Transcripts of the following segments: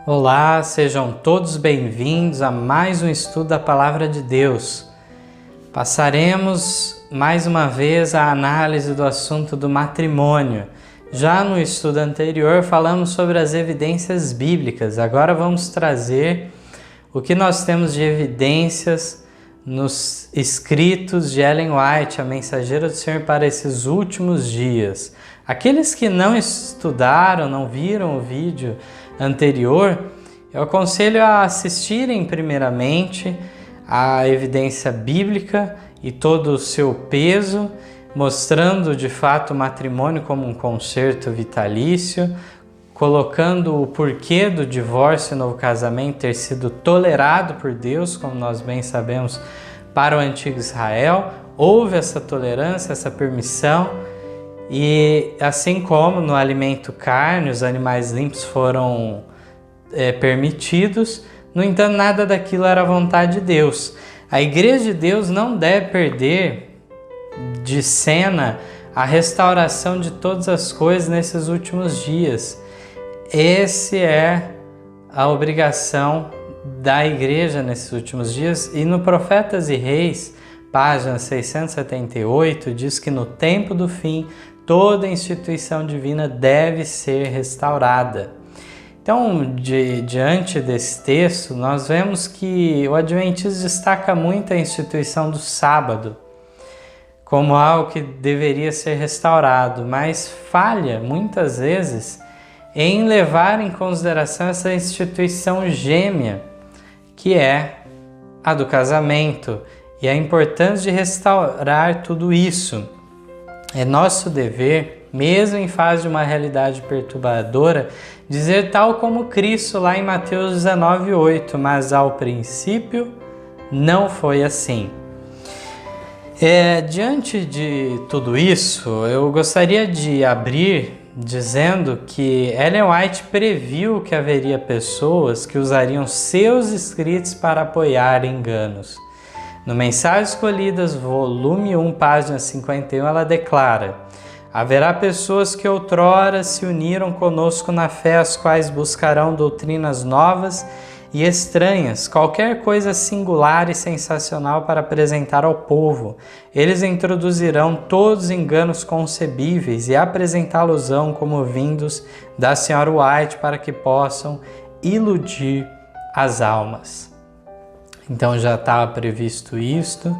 Olá, sejam todos bem-vindos a mais um estudo da Palavra de Deus. Passaremos mais uma vez a análise do assunto do matrimônio. Já no estudo anterior falamos sobre as evidências bíblicas. Agora vamos trazer o que nós temos de evidências nos escritos de Ellen White, a mensageira do Senhor para esses últimos dias. Aqueles que não estudaram, não viram o vídeo anterior, eu aconselho a assistirem primeiramente a evidência bíblica e todo o seu peso, mostrando de fato o matrimônio como um concerto vitalício, colocando o porquê do divórcio e novo casamento ter sido tolerado por Deus, como nós bem sabemos, para o antigo Israel. Houve essa tolerância, essa permissão, e assim como no alimento carne, os animais limpos foram permitidos, no entanto, nada daquilo era a vontade de Deus. A Igreja de Deus não deve perder de cena a restauração de todas as coisas nesses últimos dias. Essa é a obrigação da Igreja nesses últimos dias. E no Profetas e Reis, página 678, diz que no tempo do fim, toda instituição divina deve ser restaurada. Então, diante desse texto, nós vemos que o Adventismo destaca muito a instituição do sábado como algo que deveria ser restaurado, mas falha muitas vezes em levar em consideração essa instituição gêmea, que é a do casamento, e a importância de restaurar tudo isso. É nosso dever, mesmo em fase de uma realidade perturbadora, dizer tal como Cristo lá em Mateus 19:8, mas ao princípio não foi assim. Diante de tudo isso, eu gostaria de abrir dizendo que Ellen White previu que haveria pessoas que usariam seus escritos para apoiar enganos. No Mensagens Escolhidas, volume 1, página 51, ela declara: haverá pessoas que outrora se uniram conosco na fé, as quais buscarão doutrinas novas e estranhas, qualquer coisa singular e sensacional para apresentar ao povo. Eles introduzirão todos os enganos concebíveis e apresentá-los-ão como vindos da Sra. White para que possam iludir as almas. Então já estava previsto isto,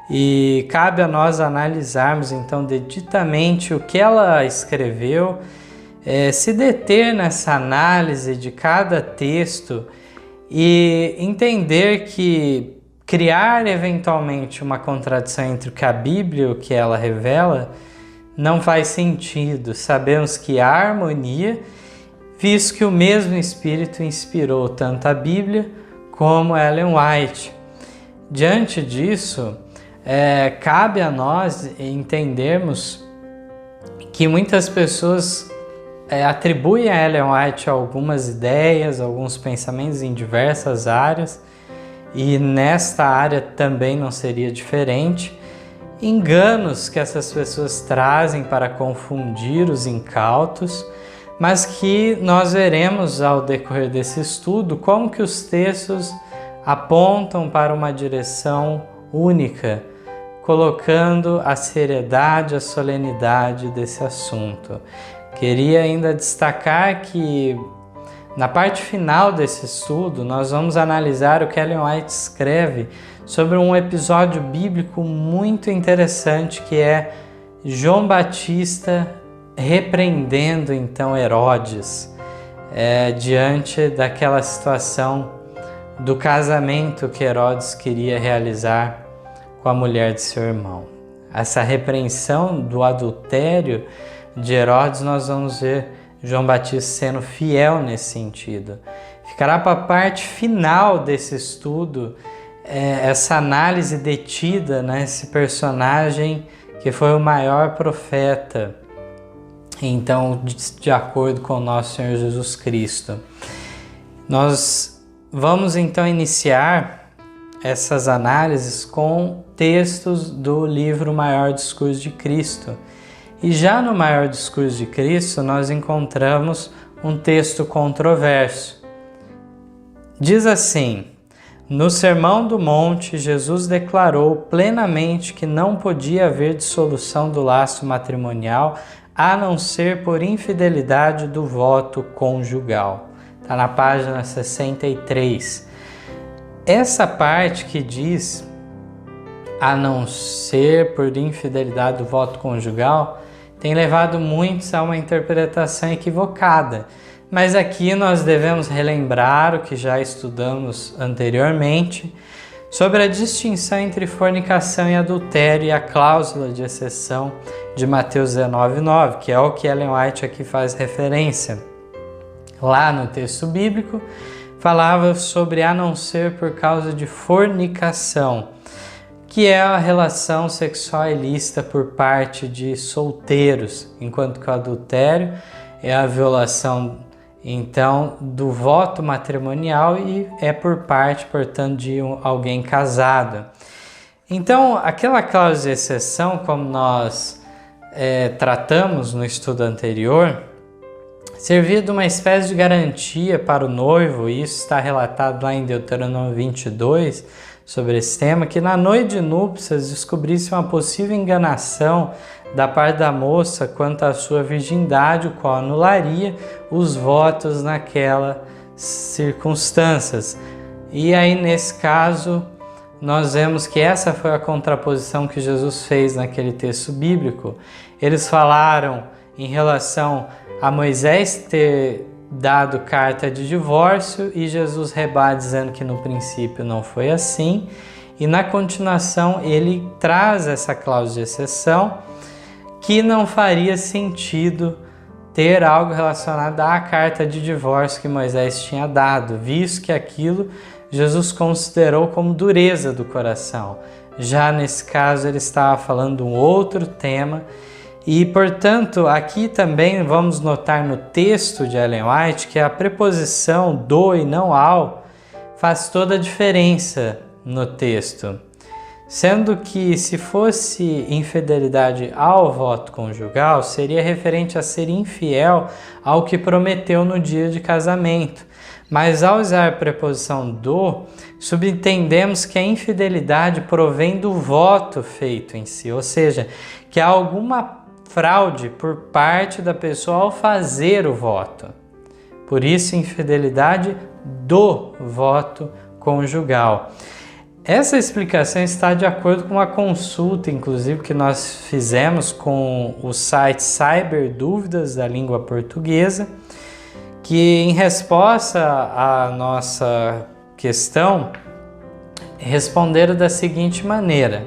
e cabe a nós analisarmos então deditamente o que ela escreveu, se deter nessa análise de cada texto e entender que criar eventualmente uma contradição entre o que a Bíblia e o que ela revela não faz sentido. Sabemos que há harmonia, visto que o mesmo Espírito inspirou tanto a Bíblia como Ellen White. Diante disso, cabe a nós entendermos que muitas pessoas atribuem a Ellen White algumas ideias, alguns pensamentos em diversas áreas, e nesta área também não seria diferente. Enganos que essas pessoas trazem para confundir os incautos, mas que nós veremos ao decorrer desse estudo como que os textos apontam para uma direção única, colocando a seriedade, a solenidade desse assunto. Queria ainda destacar que na parte final desse estudo nós vamos analisar o que Ellen White escreve sobre um episódio bíblico muito interessante, que é João Batista repreendendo então Herodes diante daquela situação do casamento que Herodes queria realizar com a mulher de seu irmão. Essa repreensão do adultério de Herodes, nós vamos ver João Batista sendo fiel nesse sentido. Ficará para a parte final desse estudo essa análise detida nesse personagem que foi o maior profeta, então, de acordo com o nosso Senhor Jesus Cristo. Nós vamos então iniciar essas análises com textos do livro Maior Discurso de Cristo. E já no Maior Discurso de Cristo nós encontramos um texto controverso, Diz assim: no Sermão do Monte, Jesus declarou plenamente que não podia haver dissolução do laço matrimonial a não ser por infidelidade do voto conjugal. Está na página 63. Essa parte que diz a não ser por infidelidade do voto conjugal tem levado muitos a uma interpretação equivocada. Mas aqui nós devemos relembrar o que já estudamos anteriormente sobre a distinção entre fornicação e adultério e a cláusula de exceção de Mateus 19:9, que é o que Ellen White aqui faz referência. Lá no texto bíblico, falava sobre a não ser por causa de fornicação, que é a relação sexual ilícita por parte de solteiros, enquanto que o adultério é a violação, então, do voto matrimonial e é por parte, portanto, de alguém casado. Então, aquela cláusula de exceção, como nós tratamos no estudo anterior, servia de uma espécie de garantia para o noivo, e isso está relatado lá em Deuteronômio 22, sobre esse tema, que na noite de núpcias descobrisse uma possível enganação da parte da moça quanto à sua virgindade, o qual anularia os votos naquelas circunstâncias. E aí, nesse caso, nós vemos que essa foi a contraposição que Jesus fez naquele texto bíblico. Eles falaram em relação a Moisés ter dado carta de divórcio e Jesus rebate dizendo que no princípio não foi assim. E na continuação ele traz essa cláusula de exceção, que não faria sentido ter algo relacionado à carta de divórcio que Moisés tinha dado, visto que aquilo Jesus considerou como dureza do coração. Já nesse caso ele estava falando de um outro tema e, portanto, aqui também vamos notar no texto de Ellen White que a preposição do e não ao faz toda a diferença no texto. Sendo que, se fosse infidelidade ao voto conjugal, seria referente a ser infiel ao que prometeu no dia de casamento. Mas ao usar a preposição do, subentendemos que a infidelidade provém do voto feito em si, ou seja, que há alguma fraude por parte da pessoa ao fazer o voto. Por isso, infidelidade do voto conjugal. Essa explicação está de acordo com uma consulta, inclusive, que nós fizemos com o site Cyberdúvidas da língua portuguesa, que em resposta à nossa questão, responderam da seguinte maneira: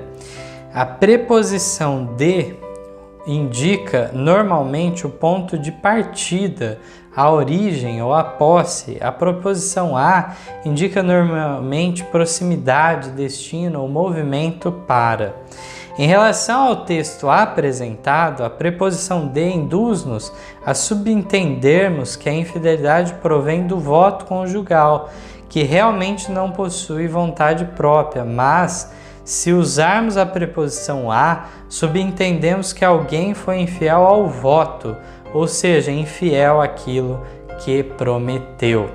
a preposição de indica normalmente o ponto de partida, a origem ou a posse. A preposição a indica normalmente proximidade, destino ou movimento para. Em relação ao texto apresentado, a preposição de induz-nos a subentendermos que a infidelidade provém do voto conjugal, que realmente não possui vontade própria, mas se usarmos a preposição a, subentendemos que alguém foi infiel ao voto, ou seja, infiel àquilo que prometeu.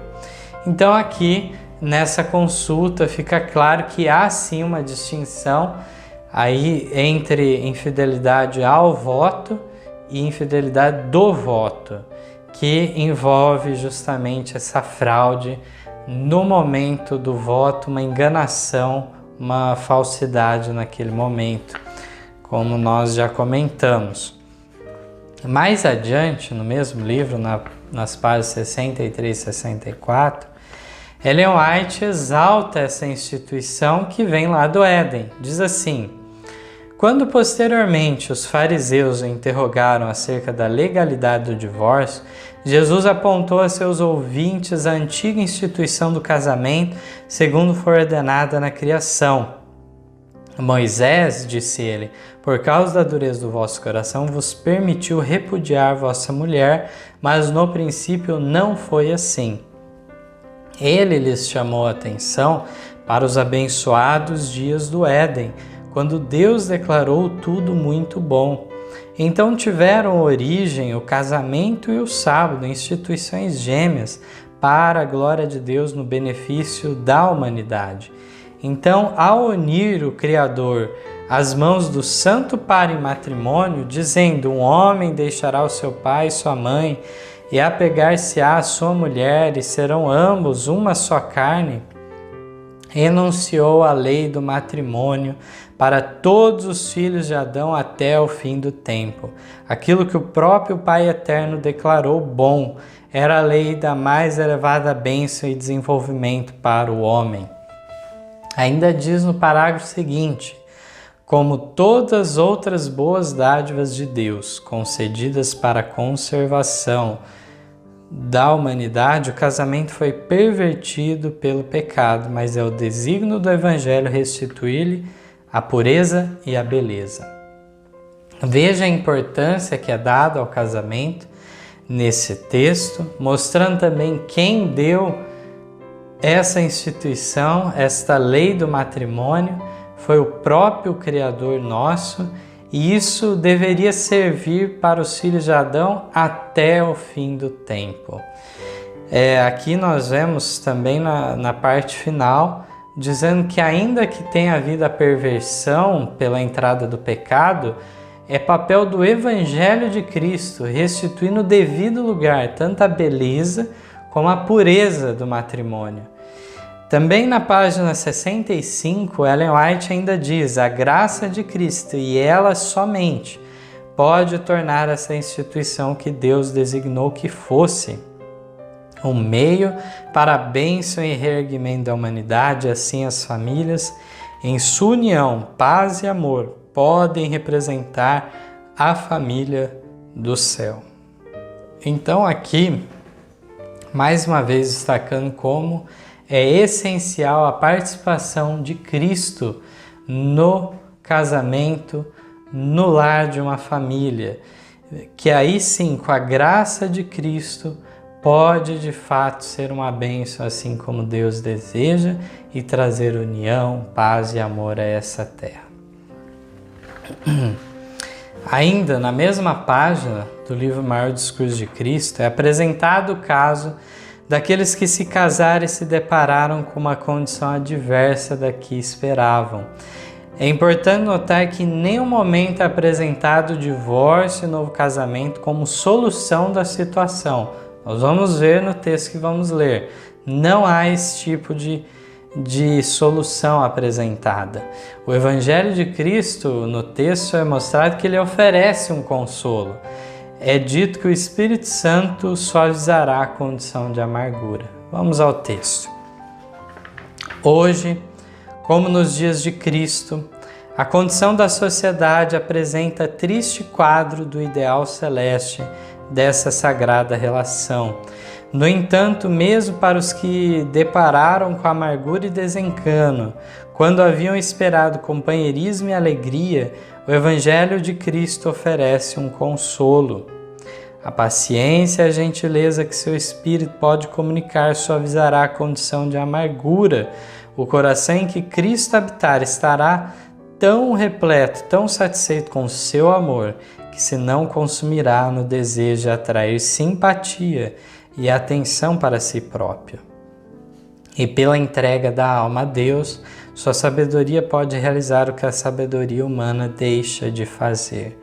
Então aqui, nessa consulta, fica claro que há sim uma distinção aí entre infidelidade ao voto e infidelidade do voto, que envolve justamente essa fraude no momento do voto, uma enganação, uma falsidade naquele momento, como nós já comentamos. Mais adiante, no mesmo livro, nas páginas 63 e 64, Ellen White exalta essa instituição que vem lá do Éden. Diz assim: quando posteriormente os fariseus o interrogaram acerca da legalidade do divórcio, Jesus apontou a seus ouvintes a antiga instituição do casamento, segundo foi ordenada na criação. Moisés, disse ele, por causa da dureza do vosso coração, vos permitiu repudiar vossa mulher, mas no princípio não foi assim. Ele lhes chamou a atenção para os abençoados dias do Éden, quando Deus declarou tudo muito bom. Então tiveram origem o casamento e o sábado, instituições gêmeas, para a glória de Deus no benefício da humanidade. Então, ao unir o Criador às mãos do santo par em matrimônio, dizendo: um homem deixará o seu pai e sua mãe e apegar-se-á à sua mulher, e serão ambos uma só carne, enunciou a lei do matrimônio para todos os filhos de Adão até o fim do tempo. Aquilo que o próprio Pai Eterno declarou bom era a lei da mais elevada bênção e desenvolvimento para o homem. Ainda diz no parágrafo seguinte: como todas as outras boas dádivas de Deus concedidas para a conservação da humanidade, o casamento foi pervertido pelo pecado, mas é o desígnio do Evangelho restituir-lhe a pureza e a beleza. Veja a importância que é dada ao casamento nesse texto, mostrando também quem deu essa instituição, esta lei do matrimônio, foi o próprio Criador nosso, e isso deveria servir para os filhos de Adão até o fim do tempo. Aqui nós vemos também na parte final, dizendo que ainda que tenha havido a perversão pela entrada do pecado, é papel do Evangelho de Cristo restituir no devido lugar tanto a beleza como a pureza do matrimônio. Também na página 65, Ellen White ainda diz: a graça de Cristo e ela somente pode tornar essa instituição que Deus designou que fosse um meio para a bênção e reerguimento da humanidade. Assim as famílias, em sua união, paz e amor, podem representar a família do céu. Então aqui, mais uma vez destacando como é essencial a participação de Cristo no casamento, no lar de uma família, que aí sim, com a graça de Cristo, pode de fato ser uma bênção, assim como Deus deseja, e trazer união, paz e amor a essa terra. Ainda na mesma página do livro Maior Discurso de Cristo, é apresentado o caso daqueles que se casaram e se depararam com uma condição adversa da que esperavam. É importante notar que em nenhum momento é apresentado o divórcio e o novo casamento como solução da situação. Nós vamos ver no texto que vamos ler. Não há esse tipo de solução apresentada. O Evangelho de Cristo, no texto, é mostrado que ele oferece um consolo. É dito que o Espírito Santo suavizará a condição de amargura. Vamos ao texto. Hoje, como nos dias de Cristo, a condição da sociedade apresenta triste quadro do ideal celeste dessa sagrada relação. No entanto, mesmo para os que depararam com amargura e desencano, quando haviam esperado companheirismo e alegria, o Evangelho de Cristo oferece um consolo. A paciência e a gentileza que seu Espírito pode comunicar suavizará a condição de amargura. O coração em que Cristo habitar estará tão repleto, tão satisfeito com o seu amor, que se não consumirá no desejo de atrair simpatia e atenção para si próprio. E pela entrega da alma a Deus, sua sabedoria pode realizar o que a sabedoria humana deixa de fazer.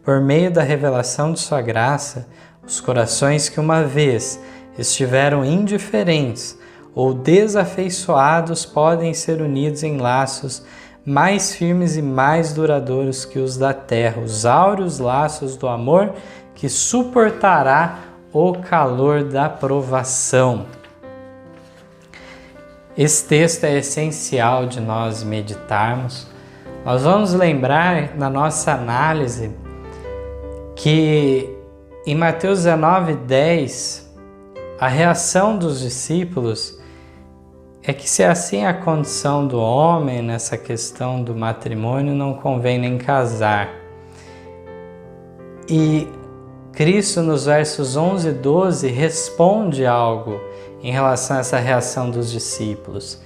Por meio da revelação de sua graça, os corações que uma vez estiveram indiferentes ou desafeiçoados podem ser unidos em laços mais firmes e mais duradouros que os da terra, os áureos laços do amor que suportará o calor da provação. Esse texto é essencial de nós meditarmos. Nós vamos lembrar na nossa análise que em Mateus 19:10, a reação dos discípulos é que se assim é a condição do homem nessa questão do matrimônio, não convém nem casar. E Cristo, nos versos 11 e 12, responde algo em relação a essa reação dos discípulos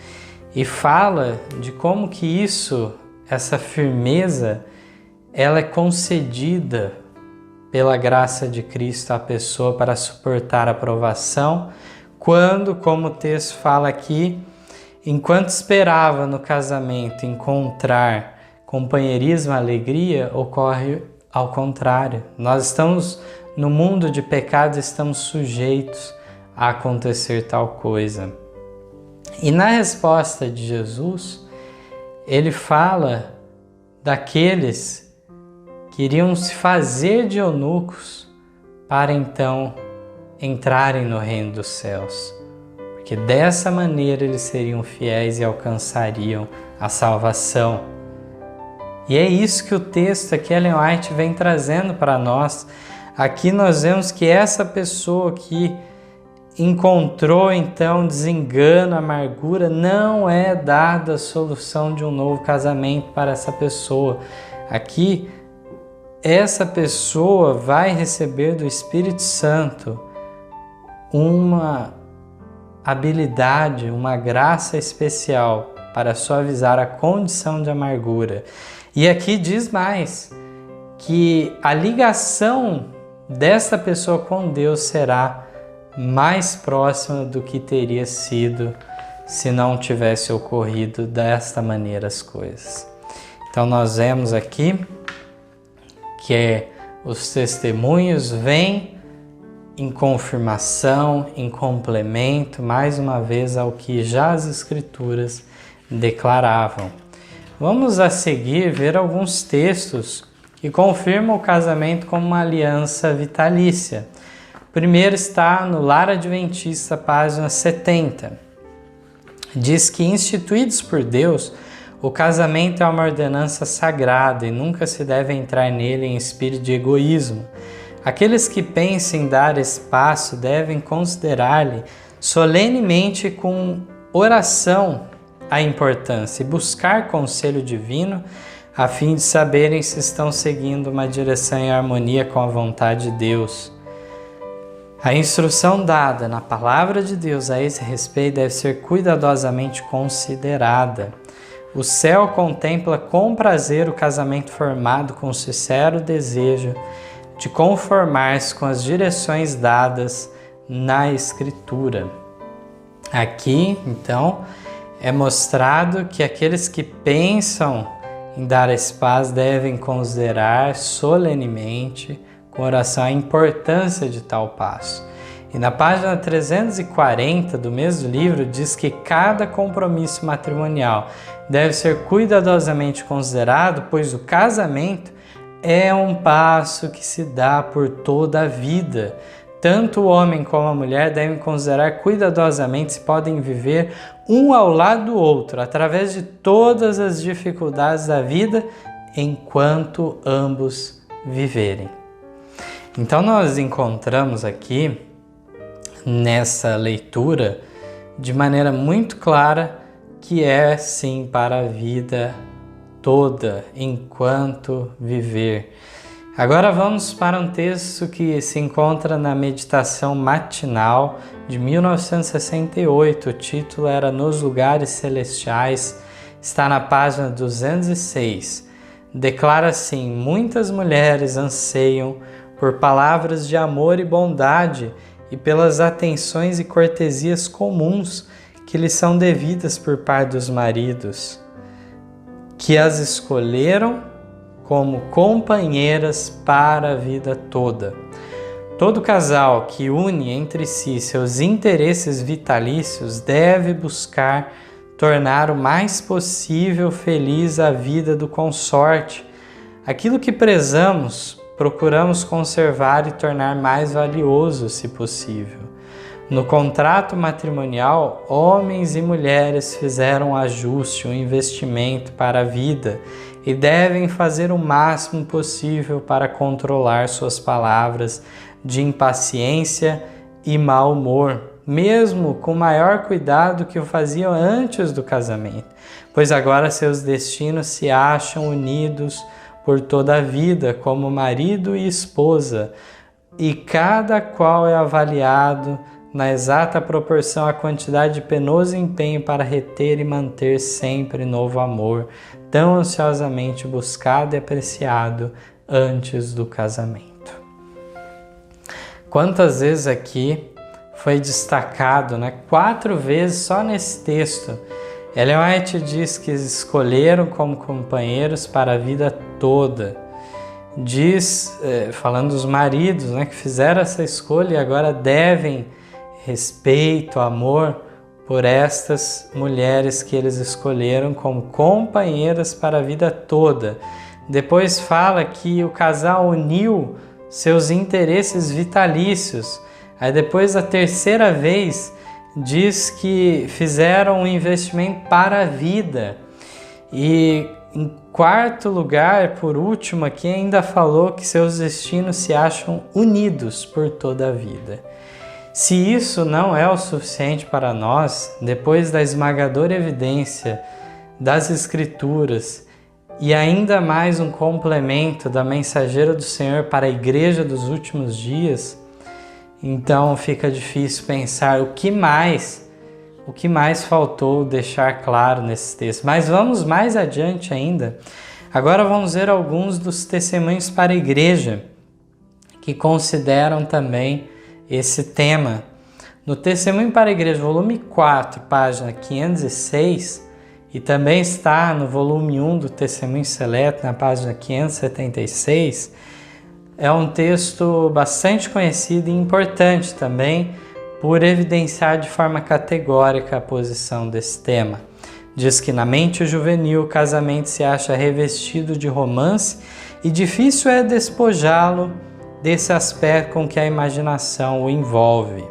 e fala de como que isso, essa firmeza, ela é concedida pela graça de Cristo à pessoa para suportar a provação quando, como o texto fala aqui, enquanto esperava no casamento encontrar companheirismo, alegria, ocorre ao contrário. Nós estamos no mundo de pecados, estamos sujeitos a acontecer tal coisa. E na resposta de Jesus, ele fala daqueles que iriam se fazer de eunucos para então entrarem no reino dos céus. Porque dessa maneira eles seriam fiéis e alcançariam a salvação. E é isso que o texto aqui, Ellen White, vem trazendo para nós. Aqui nós vemos que essa pessoa que encontrou então desengano, amargura, não é dada a solução de um novo casamento para essa pessoa. Aqui, essa pessoa vai receber do Espírito Santo uma habilidade, uma graça especial para suavizar a condição de amargura. E aqui diz mais, que a ligação dessa pessoa com Deus será mais próxima do que teria sido se não tivesse ocorrido desta maneira as coisas. Então nós vemos aqui que os testemunhos vêm em confirmação, em complemento, mais uma vez, ao que já as Escrituras declaravam. Vamos a seguir ver alguns textos que confirmam o casamento como uma aliança vitalícia. O primeiro está no Lar Adventista, página 70. Diz que, instituídos por Deus, o casamento é uma ordenança sagrada e nunca se deve entrar nele em espírito de egoísmo. Aqueles que pensem em dar espaço devem considerar-lhe solenemente com oração a importância e buscar conselho divino a fim de saberem se estão seguindo uma direção em harmonia com a vontade de Deus. A instrução dada na palavra de Deus a esse respeito deve ser cuidadosamente considerada. O céu contempla com prazer o casamento formado com sincero desejo de conformar-se com as direções dadas na Escritura. Aqui, então, é mostrado que aqueles que pensam em dar esse passo devem considerar solenemente, com oração, a importância de tal passo. E na página 340 do mesmo livro diz que cada compromisso matrimonial deve ser cuidadosamente considerado, pois o casamento é um passo que se dá por toda a vida. Tanto o homem como a mulher devem considerar cuidadosamente se podem viver um ao lado do outro, através de todas as dificuldades da vida, enquanto ambos viverem. Então nós encontramos aqui, nessa leitura, de maneira muito clara, que é sim para a vida toda, enquanto viver. Agora vamos para um texto que se encontra na Meditação Matinal de 1968. O título era Nos Lugares Celestiais, está na página 206. Declara assim: muitas mulheres anseiam por palavras de amor e bondade e pelas atenções e cortesias comuns que lhes são devidas por parte dos maridos, que as escolheram como companheiras para a vida toda. Todo casal que une entre si seus interesses vitalícios deve buscar tornar o mais possível feliz a vida do consorte. Aquilo que prezamos, procuramos conservar e tornar mais valioso, se possível. No contrato matrimonial, homens e mulheres fizeram um ajuste, um investimento para a vida e devem fazer o máximo possível para controlar suas palavras de impaciência e mau humor, mesmo com maior cuidado que o faziam antes do casamento, pois agora seus destinos se acham unidos por toda a vida como marido e esposa, e cada qual é avaliado na exata proporção à quantidade de penoso empenho para reter e manter sempre novo amor, tão ansiosamente buscado e apreciado antes do casamento. Quantas vezes aqui foi destacado, né, 4 vezes só nesse texto. Ellen White diz que escolheram como companheiros para a vida toda. Diz, falando dos maridos, né, que fizeram essa escolha e agora devem respeito, amor por estas mulheres que eles escolheram como companheiras para a vida toda. Depois fala que o casal uniu seus interesses vitalícios. Aí depois, a terceira vez, diz que fizeram um investimento para a vida. E em quarto lugar, por último aqui, ainda falou que seus destinos se acham unidos por toda a vida. Se isso não é o suficiente para nós, depois da esmagadora evidência das Escrituras e ainda mais um complemento da mensageira do Senhor para a igreja dos últimos dias, então fica difícil pensar o que mais faltou deixar claro nesse texto. Mas vamos mais adiante ainda. Agora vamos ver alguns dos testemunhos para a igreja que consideram também esse tema. No Testemunho para a Igreja, volume 4, página 506, e também está no volume 1 do Testemunho Seleto, na página 576, é um texto bastante conhecido e importante também por evidenciar de forma categórica a posição desse tema. Diz que na mente juvenil o casamento se acha revestido de romance e difícil é despojá-lo desse aspecto com que a imaginação o envolve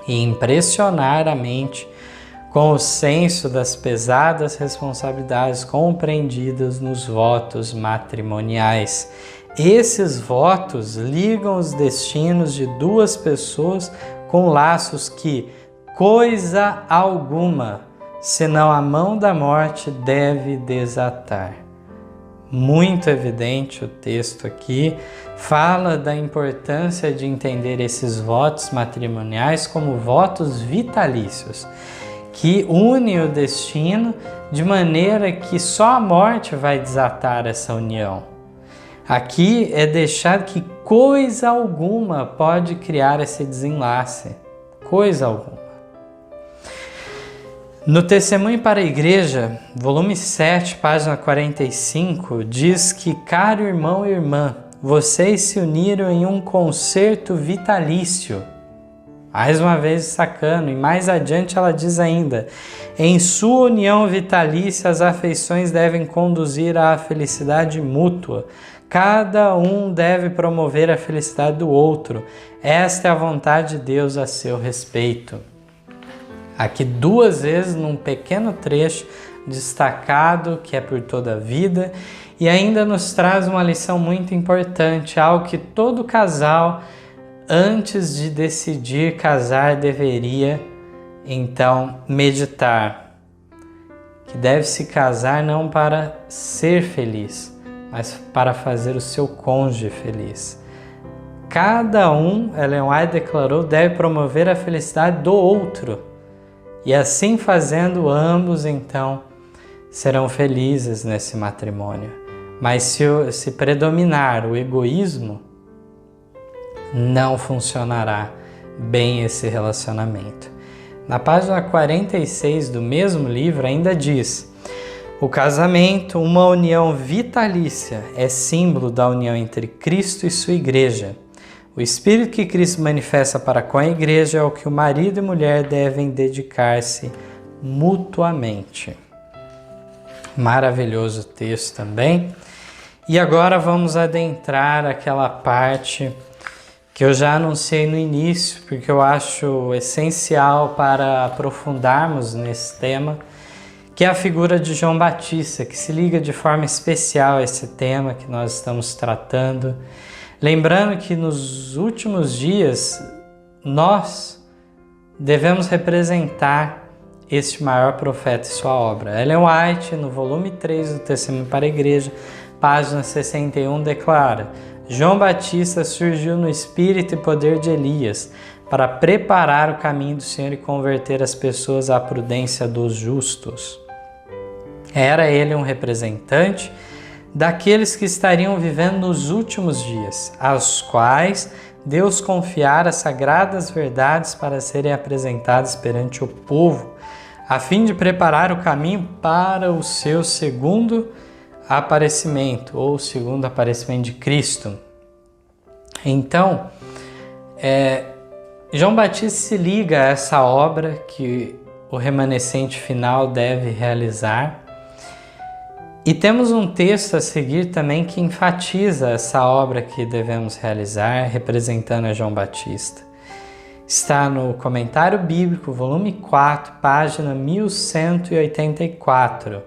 e impressionar a mente com o senso das pesadas responsabilidades compreendidas nos votos matrimoniais. Esses votos ligam os destinos de duas pessoas com laços que coisa alguma, senão a mão da morte, deve desatar. Muito evidente o texto aqui, fala da importância de entender esses votos matrimoniais como votos vitalícios, que unem o destino de maneira que só a morte vai desatar essa união. Aqui é deixado que coisa alguma pode criar esse desenlace, coisa alguma. No Testemunho para a Igreja, volume 7, página 45, diz que, caro irmão e irmã, vocês se uniram em um concerto vitalício. Mais uma vez destacando, e mais adiante ela diz ainda, em sua união vitalícia as afeições devem conduzir à felicidade mútua. Cada um deve promover a felicidade do outro. Esta é a vontade de Deus a seu respeito. Aqui 2 vezes num pequeno trecho destacado que é por toda a vida e ainda nos traz uma lição muito importante, algo que todo casal antes de decidir casar deveria então meditar, que deve se casar não para ser feliz, mas para fazer o seu cônjuge feliz. Cada um, Ellen White declarou, deve promover a felicidade do outro. E assim fazendo, ambos então serão felizes nesse matrimônio. Mas se predominar o egoísmo, não funcionará bem esse relacionamento. Na página 46 do mesmo livro ainda diz: o casamento, uma união vitalícia, é símbolo da união entre Cristo e sua igreja. O espírito que Cristo manifesta para com a igreja é o que o marido e mulher devem dedicar-se mutuamente. Maravilhoso texto também. E agora vamos adentrar aquela parte que eu já anunciei no início, porque eu acho essencial para aprofundarmos nesse tema, que é a figura de João Batista, que se liga de forma especial a esse tema que nós estamos tratando. Lembrando que nos últimos dias nós devemos representar este maior profeta e sua obra. Ellen White, no volume 3 do Testemunho para a Igreja, página 61, declara: João Batista surgiu no espírito e poder de Elias para preparar o caminho do Senhor e converter as pessoas à prudência dos justos. Era ele um representante daqueles que estariam vivendo nos últimos dias, aos quais Deus confiara sagradas verdades para serem apresentadas perante o povo, a fim de preparar o caminho para o seu segundo aparecimento, ou segundo aparecimento de Cristo. Então, João Batista se liga a essa obra que o remanescente final deve realizar. E temos um texto a seguir também que enfatiza essa obra que devemos realizar, representando a João Batista. Está no Comentário Bíblico, volume 4, página 1184.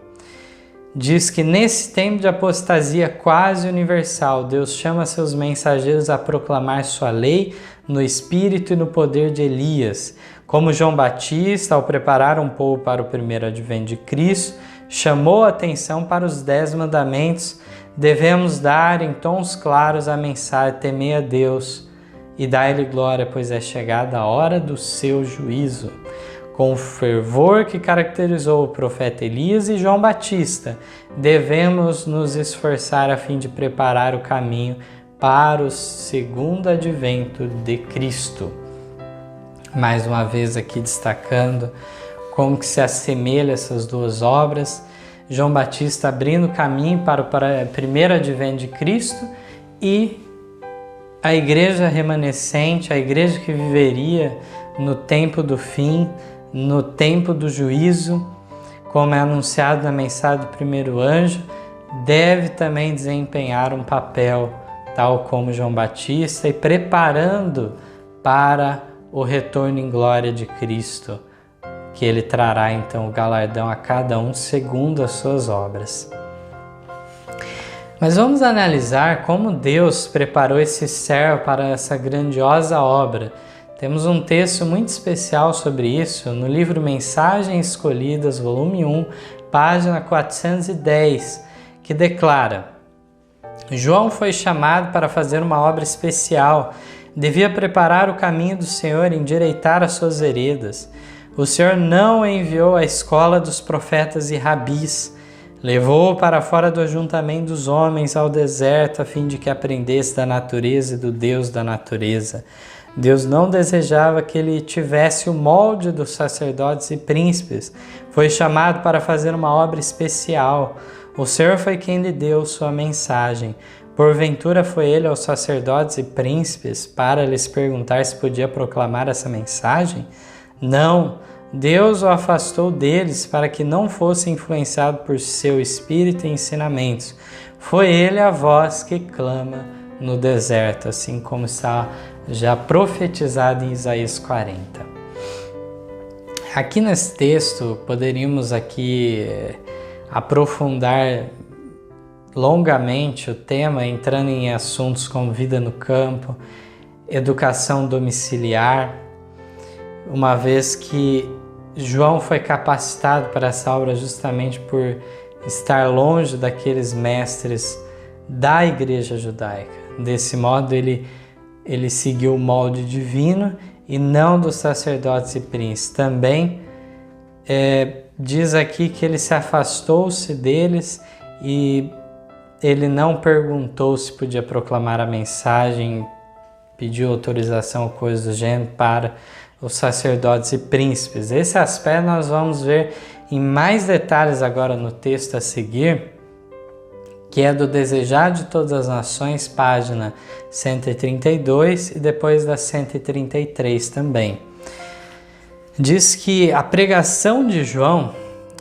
Diz que nesse tempo de apostasia quase universal, Deus chama seus mensageiros a proclamar sua lei no espírito e no poder de Elias. Como João Batista, ao preparar um povo para o primeiro advento de Cristo, chamou a atenção para os 10 mandamentos, devemos dar em tons claros a mensagem: temei a Deus e dai-lhe glória, pois é chegada a hora do seu juízo. Com o fervor que caracterizou o profeta Elias e João Batista, devemos nos esforçar a fim de preparar o caminho para o segundo advento de Cristo. Mais uma vez aqui destacando como que se assemelha essas duas obras. João Batista abrindo caminho para o primeiro advento de Cristo e a igreja remanescente, a igreja que viveria no tempo do fim, no tempo do juízo, como é anunciado na mensagem do primeiro anjo, deve também desempenhar um papel, tal como João Batista, e preparando para o retorno em glória de Cristo, que ele trará então o galardão a cada um segundo as suas obras. Mas vamos analisar como Deus preparou esse servo para essa grandiosa obra. Temos um texto muito especial sobre isso no livro Mensagens Escolhidas, volume 1, página 410, que declara: João foi chamado para fazer uma obra especial, devia preparar o caminho do Senhor e endireitar as suas veredas. O Senhor não o enviou à escola dos profetas e rabis, levou-o para fora do ajuntamento dos homens ao deserto, a fim de que aprendesse da natureza e do Deus da natureza. Deus não desejava que ele tivesse o molde dos sacerdotes e príncipes. Foi chamado para fazer uma obra especial. O Senhor foi quem lhe deu sua mensagem. Porventura foi ele aos sacerdotes e príncipes para lhes perguntar se podia proclamar essa mensagem? Não, Deus o afastou deles para que não fosse influenciado por seu espírito e ensinamentos. Foi ele a voz que clama no deserto, assim como está já profetizado em Isaías 40. Aqui nesse texto poderíamos aqui aprofundar longamente o tema, entrando em assuntos como vida no campo, educação domiciliar, uma vez que João foi capacitado para essa obra justamente por estar longe daqueles mestres da igreja judaica. Desse modo ele seguiu o molde divino e não dos sacerdotes e príncipes. Também diz aqui que ele se afastou-se deles e ele não perguntou se podia proclamar a mensagem, pediu autorização ou coisa do gênero para os sacerdotes e príncipes. Esse aspecto nós vamos ver em mais detalhes agora no texto a seguir, que é do Desejar de Todas as Nações, página 132 e depois da 133 também. Diz que a pregação de João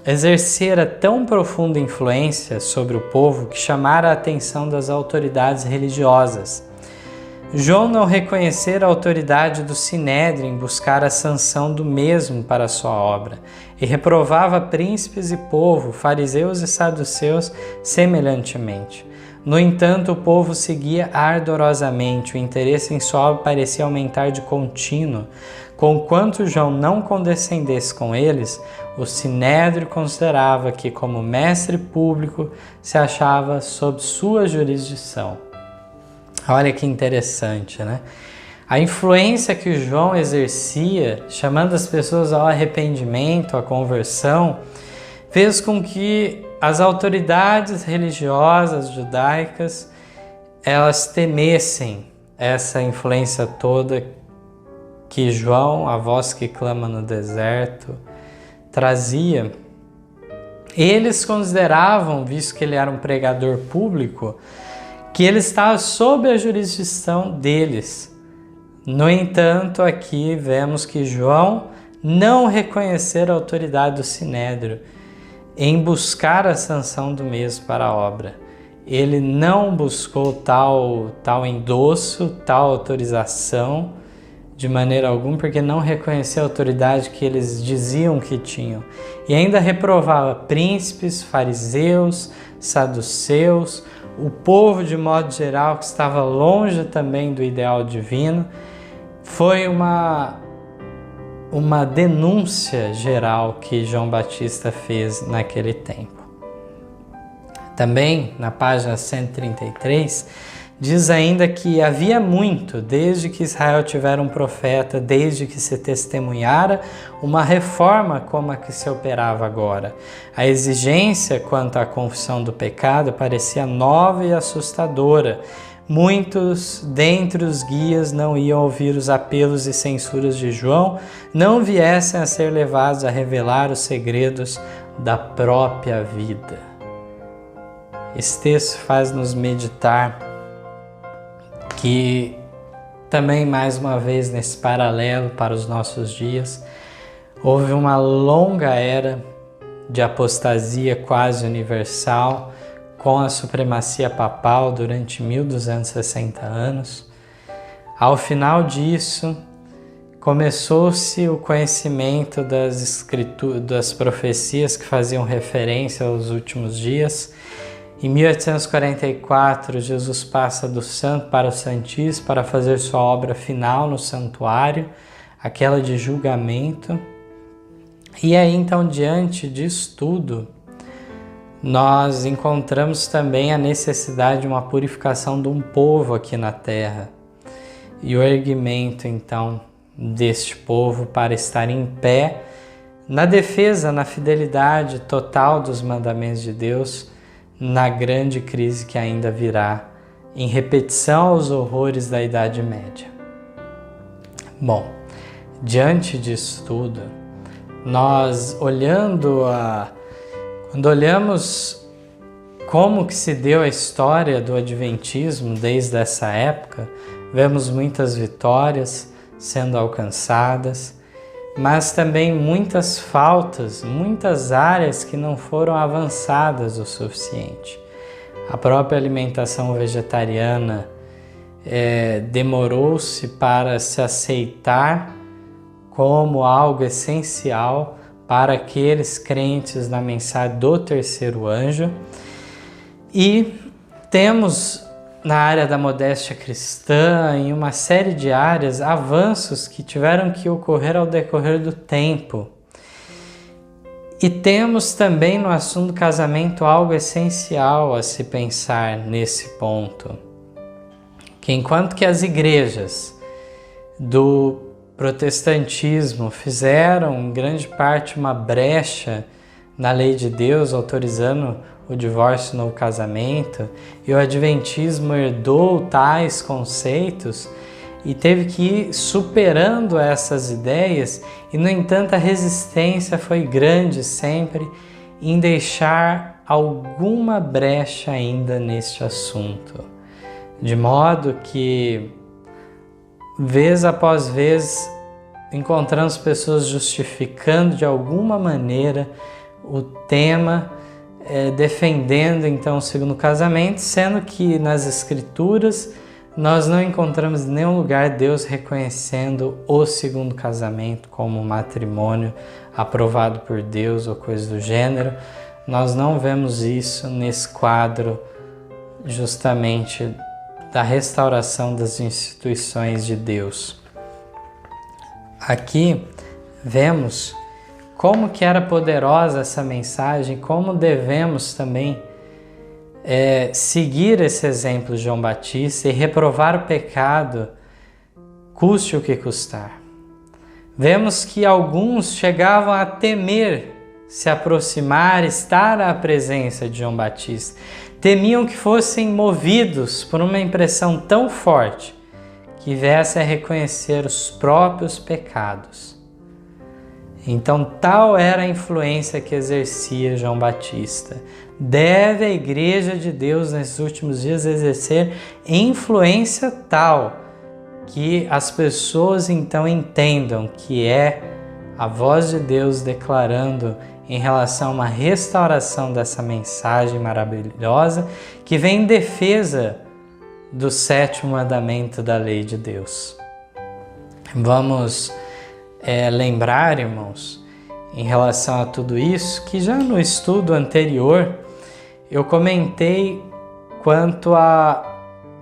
exercera tão profunda influência sobre o povo que chamara a atenção das autoridades religiosas. João não reconhecera a autoridade do Sinédrio em buscar a sanção do mesmo para a sua obra, e reprovava príncipes e povo, fariseus e saduceus semelhantemente. No entanto, o povo seguia ardorosamente, o interesse em sua obra parecia aumentar de contínuo. Conquanto João não condescendesse com eles, o Sinédrio considerava que, como mestre público, se achava sob sua jurisdição. Olha que interessante, né? A influência que João exercia, chamando as pessoas ao arrependimento, à conversão, fez com que as autoridades religiosas judaicas elas temessem essa influência toda que João, a voz que clama no deserto, trazia. Eles consideravam, visto que ele era um pregador público, que ele estava sob a jurisdição deles. No entanto, aqui vemos que João não reconhecer a autoridade do Sinédrio em buscar a sanção do mesmo para a obra. Ele não buscou tal endosso, tal autorização de maneira alguma, porque não reconhecia a autoridade que eles diziam que tinham. E ainda reprovava príncipes, fariseus, saduceus, o povo de modo geral que estava longe também do ideal divino. Foi uma denúncia geral que João Batista fez naquele tempo. Também, na página 133, diz ainda que havia muito, desde que Israel tivera um profeta, desde que se testemunhara uma reforma como a que se operava agora. A exigência quanto à confissão do pecado parecia nova e assustadora. Muitos dentre os guias não iam ouvir os apelos e censuras de João, não viessem a ser levados a revelar os segredos da própria vida. Esse texto faz-nos meditar que também, mais uma vez, nesse paralelo para os nossos dias, houve uma longa era de apostasia quase universal com a supremacia papal durante 1260 anos. Ao final disso, começou-se o conhecimento das profecias que faziam referência aos últimos dias. Em 1844, Jesus passa do Santo para o Santíssimo para fazer sua obra final no santuário, aquela de julgamento. E aí, então, diante disso tudo, nós encontramos também a necessidade de uma purificação de um povo aqui na terra e o erguimento, então, deste povo para estar em pé na defesa, na fidelidade total dos mandamentos de Deus, na grande crise que ainda virá, em repetição aos horrores da Idade Média. Bom, diante disso tudo, nós quando olhamos como que se deu a história do Adventismo desde essa época, vemos muitas vitórias sendo alcançadas, mas também muitas faltas, muitas áreas que não foram avançadas o suficiente. A própria alimentação vegetariana demorou-se para se aceitar como algo essencial para aqueles crentes na mensagem do terceiro anjo. E temos na área da modéstia cristã, em uma série de áreas, avanços que tiveram que ocorrer ao decorrer do tempo. E temos também no assunto do casamento algo essencial a se pensar nesse ponto. Que enquanto que as igrejas do protestantismo fizeram em grande parte uma brecha na lei de Deus, autorizando o divórcio no casamento, e o adventismo herdou tais conceitos e teve que ir superando essas ideias, e no entanto a resistência foi grande sempre em deixar alguma brecha ainda neste assunto, de modo que vez após vez encontramos pessoas justificando de alguma maneira o tema, defendendo então o segundo casamento, sendo que nas escrituras nós não encontramos em nenhum lugar Deus reconhecendo o segundo casamento como matrimônio aprovado por Deus ou coisa do gênero. Nós não vemos isso nesse quadro justamente da restauração das instituições de Deus. Aqui vemos como que era poderosa essa mensagem, como devemos também seguir esse exemplo de João Batista e reprovar o pecado, custe o que custar. Vemos que alguns chegavam a temer se aproximar, estar à presença de João Batista. Temiam que fossem movidos por uma impressão tão forte que viesse a reconhecer os próprios pecados. Então, tal era a influência que exercia João Batista. Deve a Igreja de Deus nesses últimos dias exercer influência tal que as pessoas então entendam que é a voz de Deus declarando em relação a uma restauração dessa mensagem maravilhosa que vem em defesa do 7º mandamento da lei de Deus. Vamos lembrar, irmãos, em relação a tudo isso, que já no estudo anterior eu comentei quanto a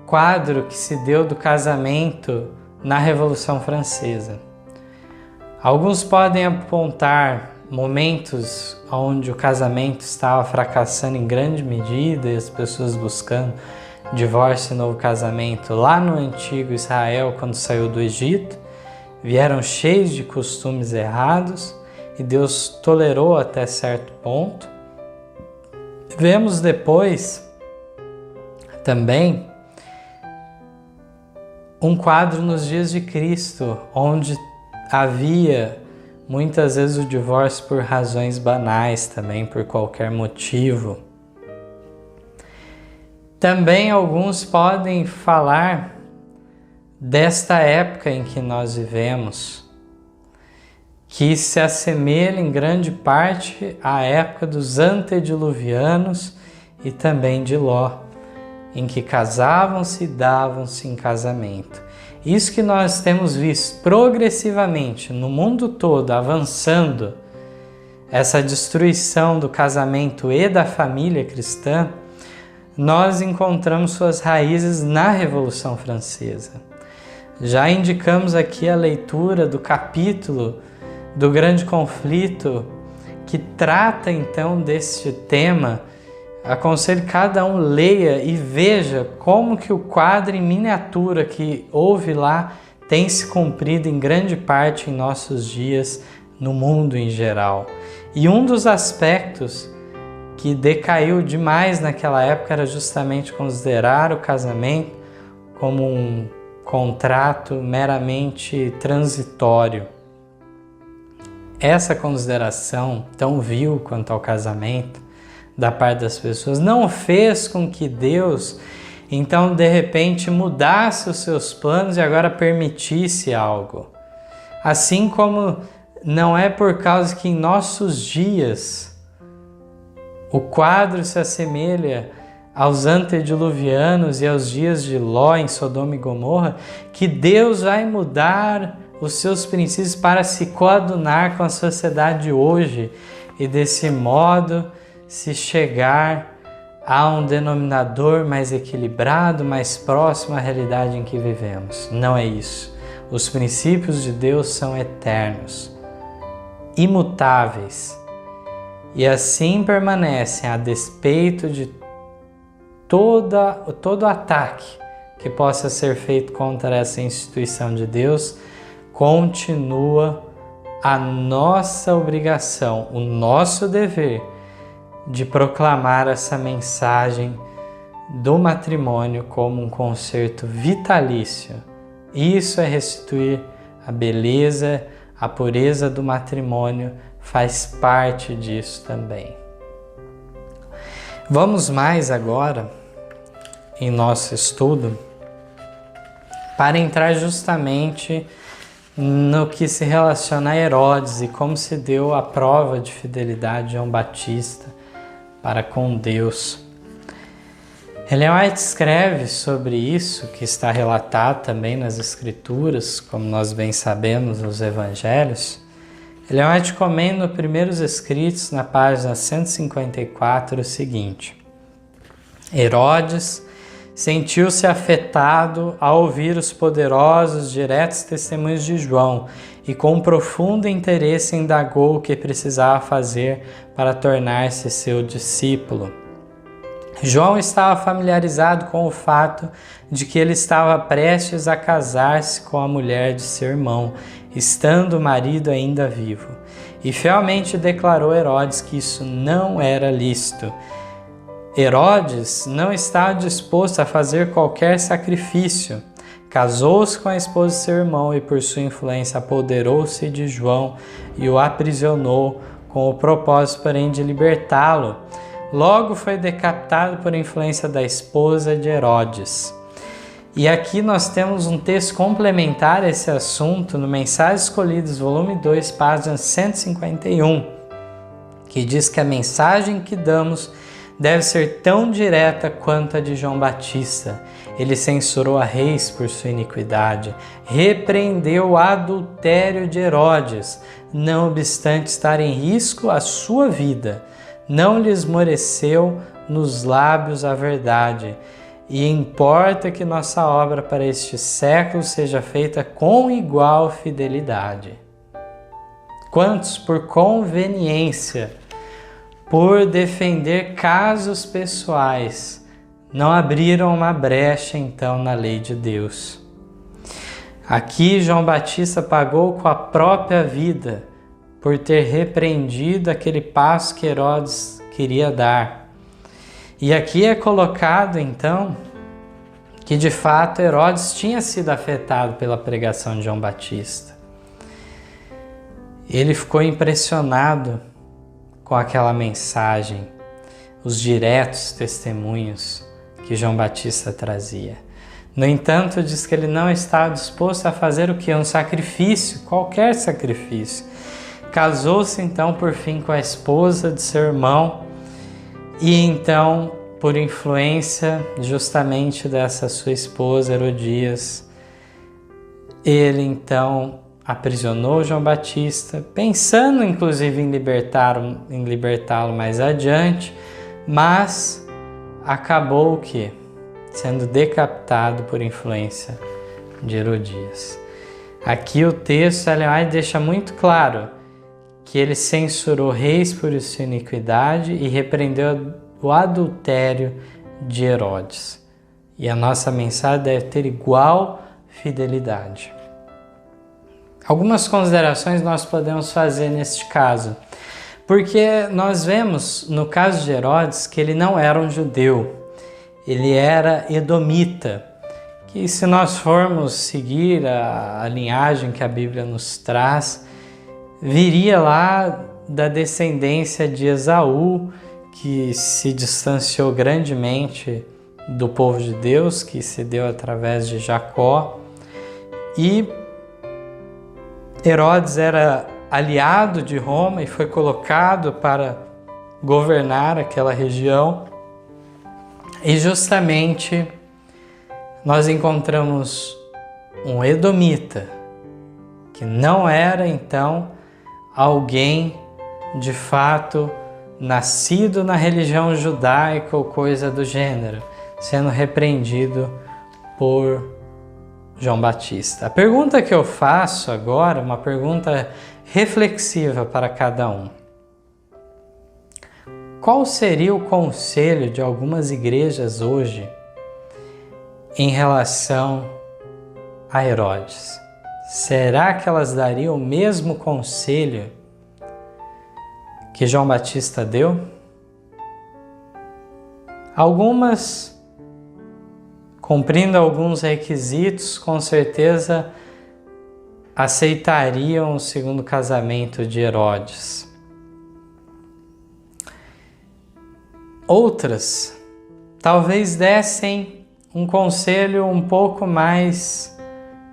quadro que se deu do casamento na Revolução Francesa. Alguns podem apontar momentos onde o casamento estava fracassando em grande medida e as pessoas buscando divórcio e novo casamento lá no antigo Israel, quando saiu do Egito, vieram cheios de costumes errados e Deus tolerou até certo ponto. Vemos depois também um quadro nos dias de Cristo, onde havia muitas vezes o divórcio por razões banais também, por qualquer motivo. Também alguns podem falar desta época em que nós vivemos, que se assemelha em grande parte à época dos antediluvianos e também de Ló, em que casavam-se e davam-se em casamento. Isso que nós temos visto progressivamente no mundo todo avançando, essa destruição do casamento e da família cristã, nós encontramos suas raízes na Revolução Francesa. Já indicamos aqui a leitura do capítulo do Grande Conflito, que trata então deste tema. Aconselho que cada um leia e veja como que o quadro em miniatura que houve lá tem se cumprido em grande parte em nossos dias, no mundo em geral. E um dos aspectos que decaiu demais naquela época era justamente considerar o casamento como um contrato meramente transitório. Essa consideração tão vil quanto ao casamento da parte das pessoas não fez com que Deus então de repente mudasse os seus planos e agora permitisse algo. Assim como não é por causa que em nossos dias o quadro se assemelha aos antediluvianos e aos dias de Ló em Sodoma e Gomorra, que Deus vai mudar os seus princípios para se coadunar com a sociedade de hoje e desse modo se chegar a um denominador mais equilibrado, mais próximo à realidade em que vivemos. Não é isso. Os princípios de Deus são eternos, imutáveis, e assim permanecem a despeito de todo ataque que possa ser feito contra essa instituição de Deus. Continua a nossa obrigação, o nosso dever de proclamar essa mensagem do matrimônio como um concerto vitalício. Isso é restituir a beleza, a pureza do matrimônio, faz parte disso também. Vamos mais agora em nosso estudo para entrar justamente no que se relaciona a Herodes e como se deu a prova de fidelidade de João Batista para com Deus. Ellen White escreve sobre isso, que está relatado também nas Escrituras, como nós bem sabemos nos Evangelhos. Ellen White comenta nos primeiros escritos, na página 154, o seguinte: Herodes sentiu-se afetado ao ouvir os poderosos, diretos testemunhos de João e com profundo interesse indagou o que precisava fazer para tornar-se seu discípulo. João estava familiarizado com o fato de que ele estava prestes a casar-se com a mulher de seu irmão, estando o marido ainda vivo. e fielmente declarou a Herodes que isso não era lícito. Herodes não estava disposto a fazer qualquer sacrifício. Casou-se com a esposa de seu irmão e, por sua influência, apoderou-se de João e o aprisionou, com o propósito, porém, de libertá-lo. Logo foi decapitado por influência da esposa de Herodes. E aqui nós temos um texto complementar a esse assunto no Mensagens Escolhidas, volume 2, página 151, que diz que a mensagem que damos deve ser tão direta quanto a de João Batista. Ele censurou a reis por sua iniquidade, repreendeu o adultério de Herodes, não obstante estar em risco a sua vida. Não lhe esmoreceu nos lábios a verdade, e importa que nossa obra para este século seja feita com igual fidelidade. Quantos, por conveniência, por defender casos pessoais, não abriram uma brecha então na lei de Deus? Aqui João Batista pagou com a própria vida por ter repreendido aquele passo que Herodes queria dar. E aqui é colocado então que de fato Herodes tinha sido afetado pela pregação de João Batista. Ele ficou impressionado com aquela mensagem, os diretos testemunhos que João Batista trazia. No entanto, diz que ele não estava disposto a fazer o que? Um sacrifício, qualquer sacrifício. Casou-se então por fim com a esposa de seu irmão e então, por influência justamente dessa sua esposa Herodias, ele então aprisionou João Batista, pensando inclusive em libertá-lo mais adiante, mas acabou o quê? Sendo decapitado por influência de Herodias. Aqui o texto, Ellen White, deixa muito claro que ele censurou reis por sua iniquidade e repreendeu o adultério de Herodes. E a nossa mensagem deve ter igual fidelidade. Algumas considerações nós podemos fazer neste caso, porque nós vemos no caso de Herodes que ele não era um judeu, ele era edomita, que se nós formos seguir a linhagem que a Bíblia nos traz, viria lá da descendência de Esaú, que se distanciou grandemente do povo de Deus, que se deu através de Jacó. E Herodes era aliado de Roma e foi colocado para governar aquela região. E justamente nós encontramos um edomita, que não era então alguém de fato nascido na religião judaica ou coisa do gênero, sendo repreendido por João Batista. A pergunta que eu faço agora, uma pergunta reflexiva para cada um. Qual seria o conselho de algumas igrejas hoje em relação a Herodes? Será que elas dariam o mesmo conselho que João Batista deu? Algumas, cumprindo alguns requisitos, com certeza aceitariam o segundo casamento de Herodes. Outras, talvez dessem um conselho um pouco mais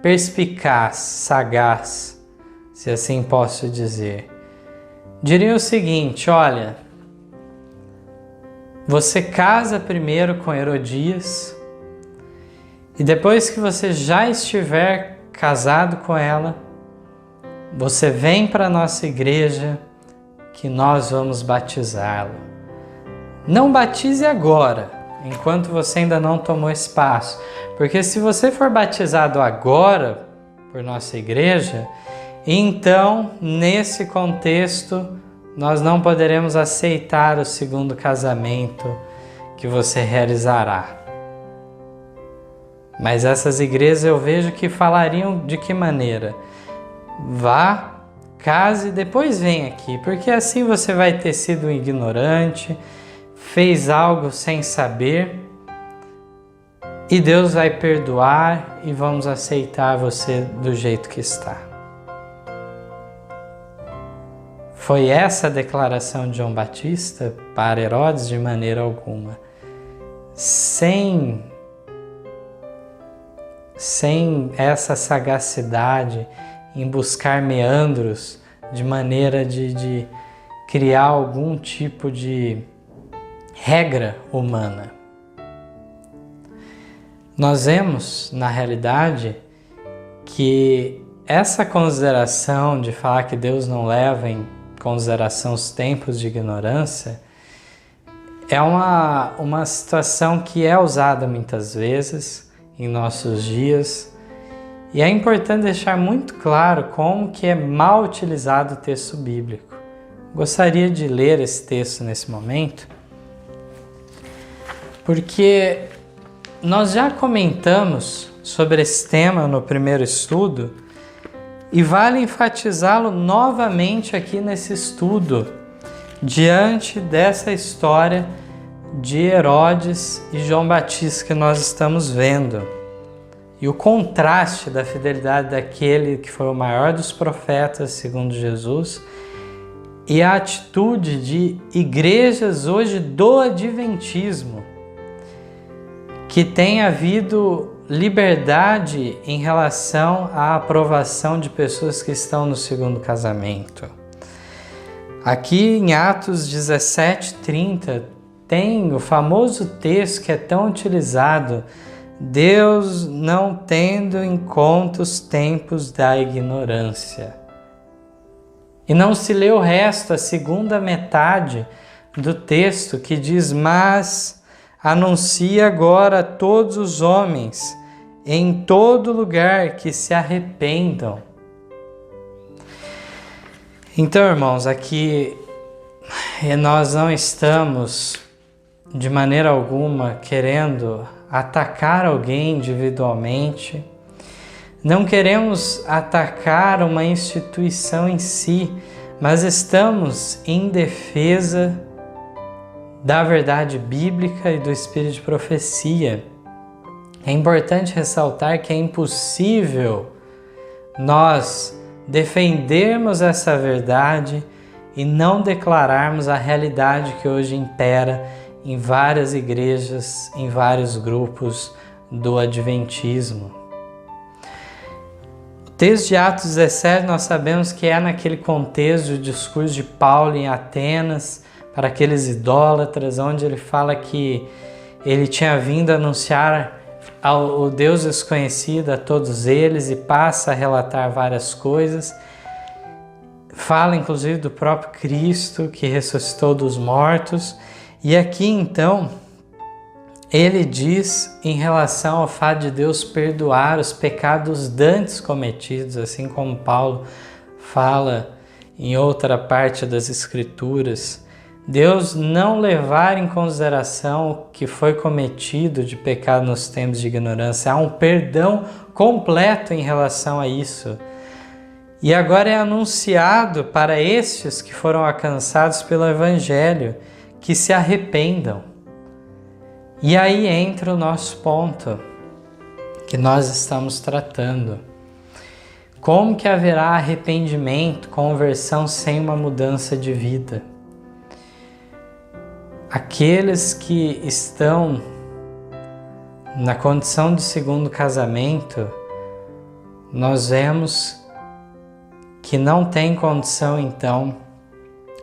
perspicaz, sagaz, se assim posso dizer. Diria o seguinte: olha, você casa primeiro com Herodias e depois que você já estiver casado com ela, você vem para a nossa igreja que nós vamos batizá-lo. Não batize agora, enquanto você ainda não tomou espaço, porque se você for batizado agora por nossa igreja, então nesse contexto nós não poderemos aceitar o segundo casamento que você realizará. Mas essas igrejas eu vejo que falariam de que maneira? Vá, casa e depois vem aqui, porque assim você vai ter sido um ignorante, fez algo sem saber, e Deus vai perdoar e vamos aceitar você do jeito que está. Foi essa a declaração de João Batista para Herodes? De maneira alguma. Sem essa sagacidade em buscar meandros de maneira de criar algum tipo de regra humana. Nós vemos, na realidade, que essa consideração de falar que Deus não leva em consideração os tempos de ignorância é uma situação que é usada muitas vezes em nossos dias, e é importante deixar muito claro como que é mal utilizado o texto bíblico. Gostaria de ler esse texto nesse momento, porque nós já comentamos sobre esse tema no primeiro estudo e vale enfatizá-lo novamente aqui nesse estudo, diante dessa história de Herodes e João Batista que nós estamos vendo. E o contraste da fidelidade daquele que foi o maior dos profetas, segundo Jesus, e a atitude de igrejas hoje do adventismo, que tem havido liberdade em relação à aprovação de pessoas que estão no segundo casamento. Aqui em Atos 17:30 tem o famoso texto que é tão utilizado: Deus não tendo em conta os tempos da ignorância. E não se lê o resto, a segunda metade do texto, que diz: mas anuncia agora a todos os homens, em todo lugar, que se arrependam. Então, irmãos, aqui nós não estamos de maneira alguma querendo atacar alguém individualmente, não queremos atacar uma instituição em si, mas estamos em defesa da verdade bíblica e do espírito de profecia. É importante ressaltar que é impossível nós defendermos essa verdade e não declararmos a realidade que hoje impera em várias igrejas, em vários grupos do adventismo. O texto de Atos 17 nós sabemos que é naquele contexto do discurso de Paulo em Atenas, para aqueles idólatras, onde ele fala que ele tinha vindo anunciar ao Deus desconhecido a todos eles e passa a relatar várias coisas. Fala inclusive do próprio Cristo que ressuscitou dos mortos. E aqui então ele diz em relação ao fato de Deus perdoar os pecados dantes cometidos, assim como Paulo fala em outra parte das Escrituras. Deus não levar em consideração o que foi cometido de pecado nos tempos de ignorância. Há um perdão completo em relação a isso. E agora é anunciado para estes que foram alcançados pelo Evangelho que se arrependam. E aí entra o nosso ponto que nós estamos tratando. Como que haverá arrependimento, conversão sem uma mudança de vida? Aqueles que estão na condição de segundo casamento, nós vemos que não tem condição então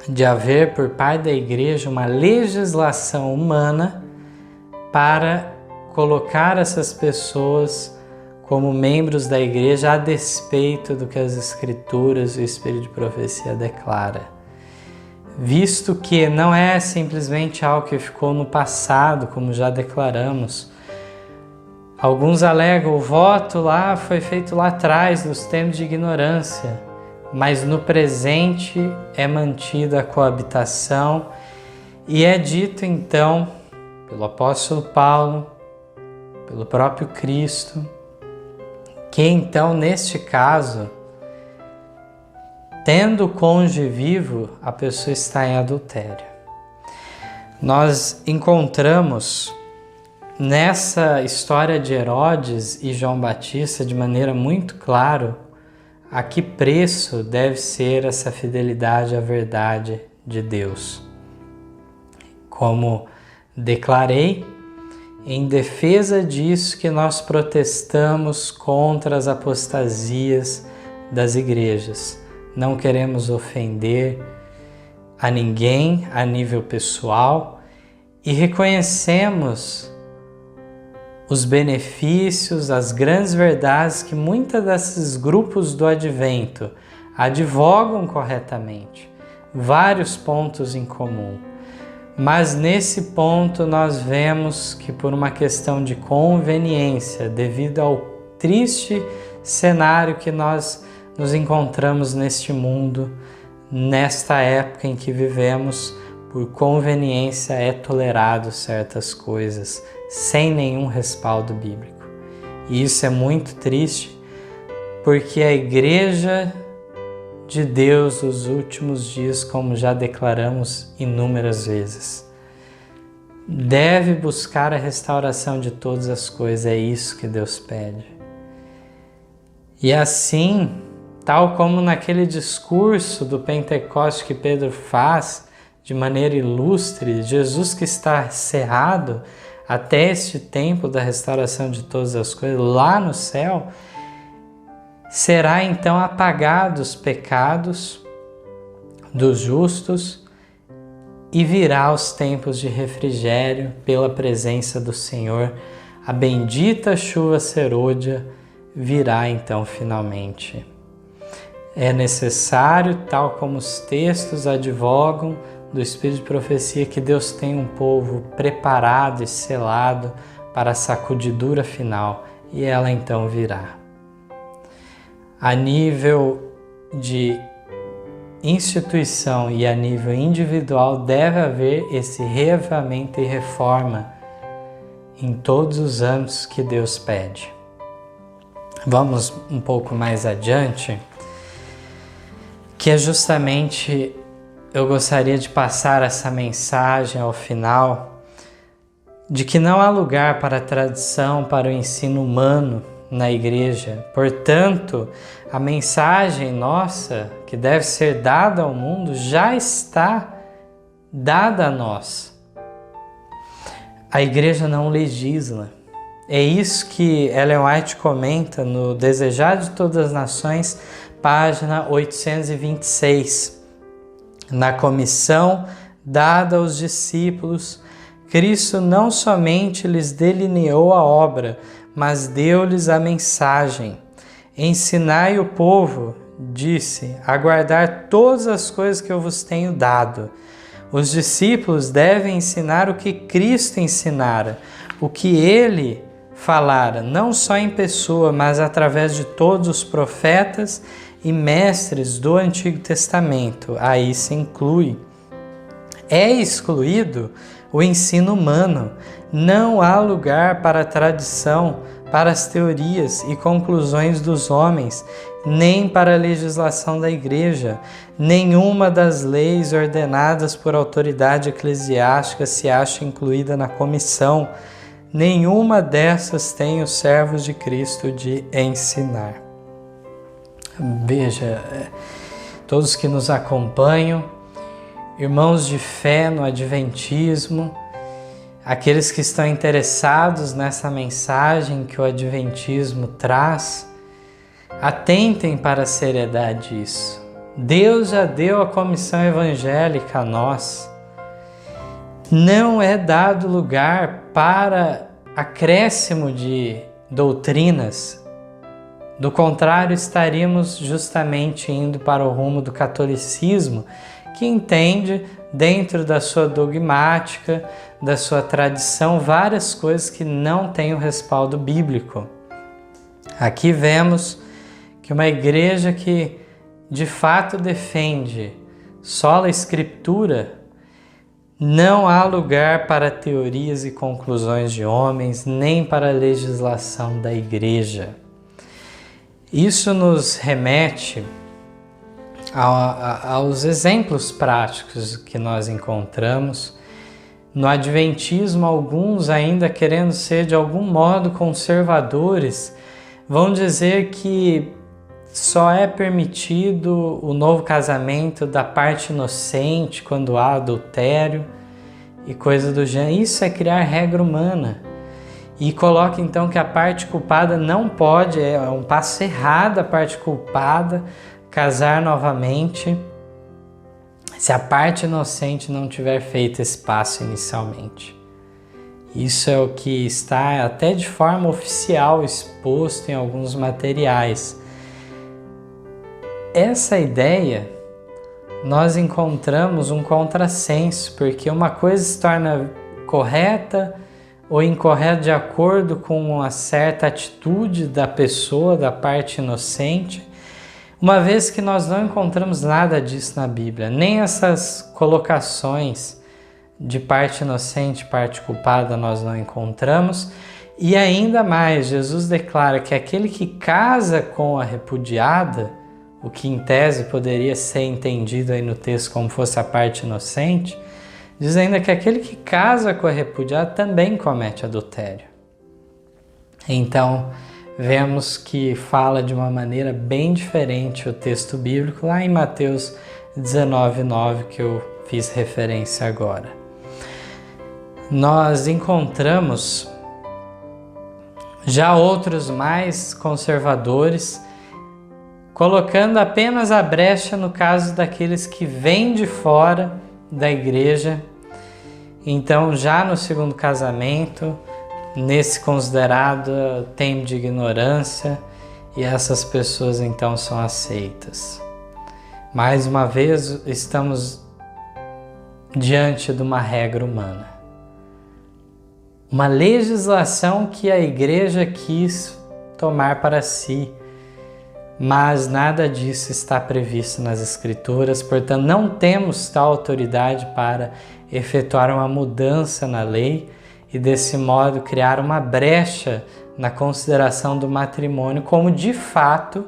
de haver por parte da igreja uma legislação humana para colocar essas pessoas como membros da igreja a despeito do que as Escrituras e o Espírito de Profecia declara. Visto que não é simplesmente algo que ficou no passado, como já declaramos. Alguns alegam, o voto lá foi feito lá atrás, nos tempos de ignorância, mas no presente é mantida a coabitação e é dito então pelo apóstolo Paulo, pelo próprio Cristo, que então neste caso tendo o cônjuge vivo, a pessoa está em adultério. Nós encontramos nessa história de Herodes e João Batista de maneira muito clara a que preço deve ser essa fidelidade à verdade de Deus. Como declarei, em defesa disso que nós protestamos contra as apostasias das igrejas. Não queremos ofender a ninguém a nível pessoal e reconhecemos os benefícios, as grandes verdades que muitos desses grupos do Advento advogam corretamente, vários pontos em comum. Mas nesse ponto nós vemos que por uma questão de conveniência, devido ao triste cenário que nós nos encontramos neste mundo, nesta época em que vivemos, por conveniência é tolerado certas coisas, sem nenhum respaldo bíblico. E isso é muito triste, porque a Igreja de Deus dos últimos dias, como já declaramos inúmeras vezes, deve buscar a restauração de todas as coisas, é isso que Deus pede. E assim, tal como naquele discurso do Pentecoste que Pedro faz de maneira ilustre, Jesus que está cerrado até este tempo da restauração de todas as coisas lá no céu, será então apagados os pecados dos justos e virá os tempos de refrigério pela presença do Senhor. A bendita chuva serôdia virá então finalmente. É necessário, tal como os textos advogam do Espírito de Profecia, que Deus tem um povo preparado e selado para a sacudidura final, e ela então virá. A nível de instituição e a nível individual deve haver esse reavivamento e reforma em todos os âmbitos que Deus pede. Vamos um pouco mais adiante, que é justamente, eu gostaria de passar essa mensagem ao final, de que não há lugar para a tradição, para o ensino humano na igreja. Portanto, a mensagem nossa, que deve ser dada ao mundo, já está dada a nós. A igreja não legisla. É isso que Ellen White comenta no Desejar de Todas as Nações, página 826. Na comissão dada aos discípulos, Cristo não somente lhes delineou a obra, mas deu-lhes a mensagem. Ensinai o povo, disse, a guardar todas as coisas que eu vos tenho dado. Os discípulos devem ensinar o que Cristo ensinara, o que ele falara, não só em pessoa, mas através de todos os profetas e mestres do Antigo Testamento. Aí se inclui. É excluído o ensino humano. Não há lugar para a tradição, para as teorias e conclusões dos homens, nem para a legislação da igreja. Nenhuma das leis ordenadas por autoridade eclesiástica se acha incluída na comissão. Nenhuma dessas tem os servos de Cristo de ensinar. Veja, todos que nos acompanham, irmãos de fé no Adventismo, aqueles que estão interessados nessa mensagem que o Adventismo traz, atentem para a seriedade disso. Deus já deu a comissão evangélica a nós. Não é dado lugar para acréscimo de doutrinas. Do contrário, estaríamos justamente indo para o rumo do catolicismo, que entende, dentro da sua dogmática, da sua tradição, várias coisas que não têm o respaldo bíblico. Aqui vemos que uma igreja que de fato defende sola Escritura, não há lugar para teorias e conclusões de homens, nem para a legislação da igreja. Isso nos remete aos exemplos práticos que nós encontramos. No Adventismo, alguns, ainda querendo ser de algum modo conservadores, vão dizer que só é permitido o novo casamento da parte inocente quando há adultério e coisa do gênero. Isso é criar regra humana. E coloca então que a parte culpada não pode, é um passo errado a parte culpada casar novamente se a parte inocente não tiver feito esse passo inicialmente. Isso é o que está até de forma oficial exposto em alguns materiais. Essa ideia, nós encontramos um contrassenso, porque uma coisa se torna correta ou incorreta de acordo com uma certa atitude da pessoa, da parte inocente, uma vez que nós não encontramos nada disso na Bíblia, nem essas colocações de parte inocente, parte culpada nós não encontramos, e ainda mais, Jesus declara que aquele que casa com a repudiada, o que em tese poderia ser entendido aí no texto como fosse a parte inocente, diz ainda que aquele que casa com a repudiada também comete adultério. Então, vemos que fala de uma maneira bem diferente o texto bíblico lá em Mateus 19:9, que eu fiz referência agora. Nós encontramos já outros mais conservadores colocando apenas a brecha no caso daqueles que vêm de fora da igreja. Então, já no segundo casamento, nesse considerado tempo de ignorância, e essas pessoas então são aceitas. Mais uma vez, estamos diante de uma regra humana. Uma legislação que a igreja quis tomar para si, mas nada disso está previsto nas Escrituras, portanto não temos tal autoridade para efetuar uma mudança na lei e desse modo criar uma brecha na consideração do matrimônio como de fato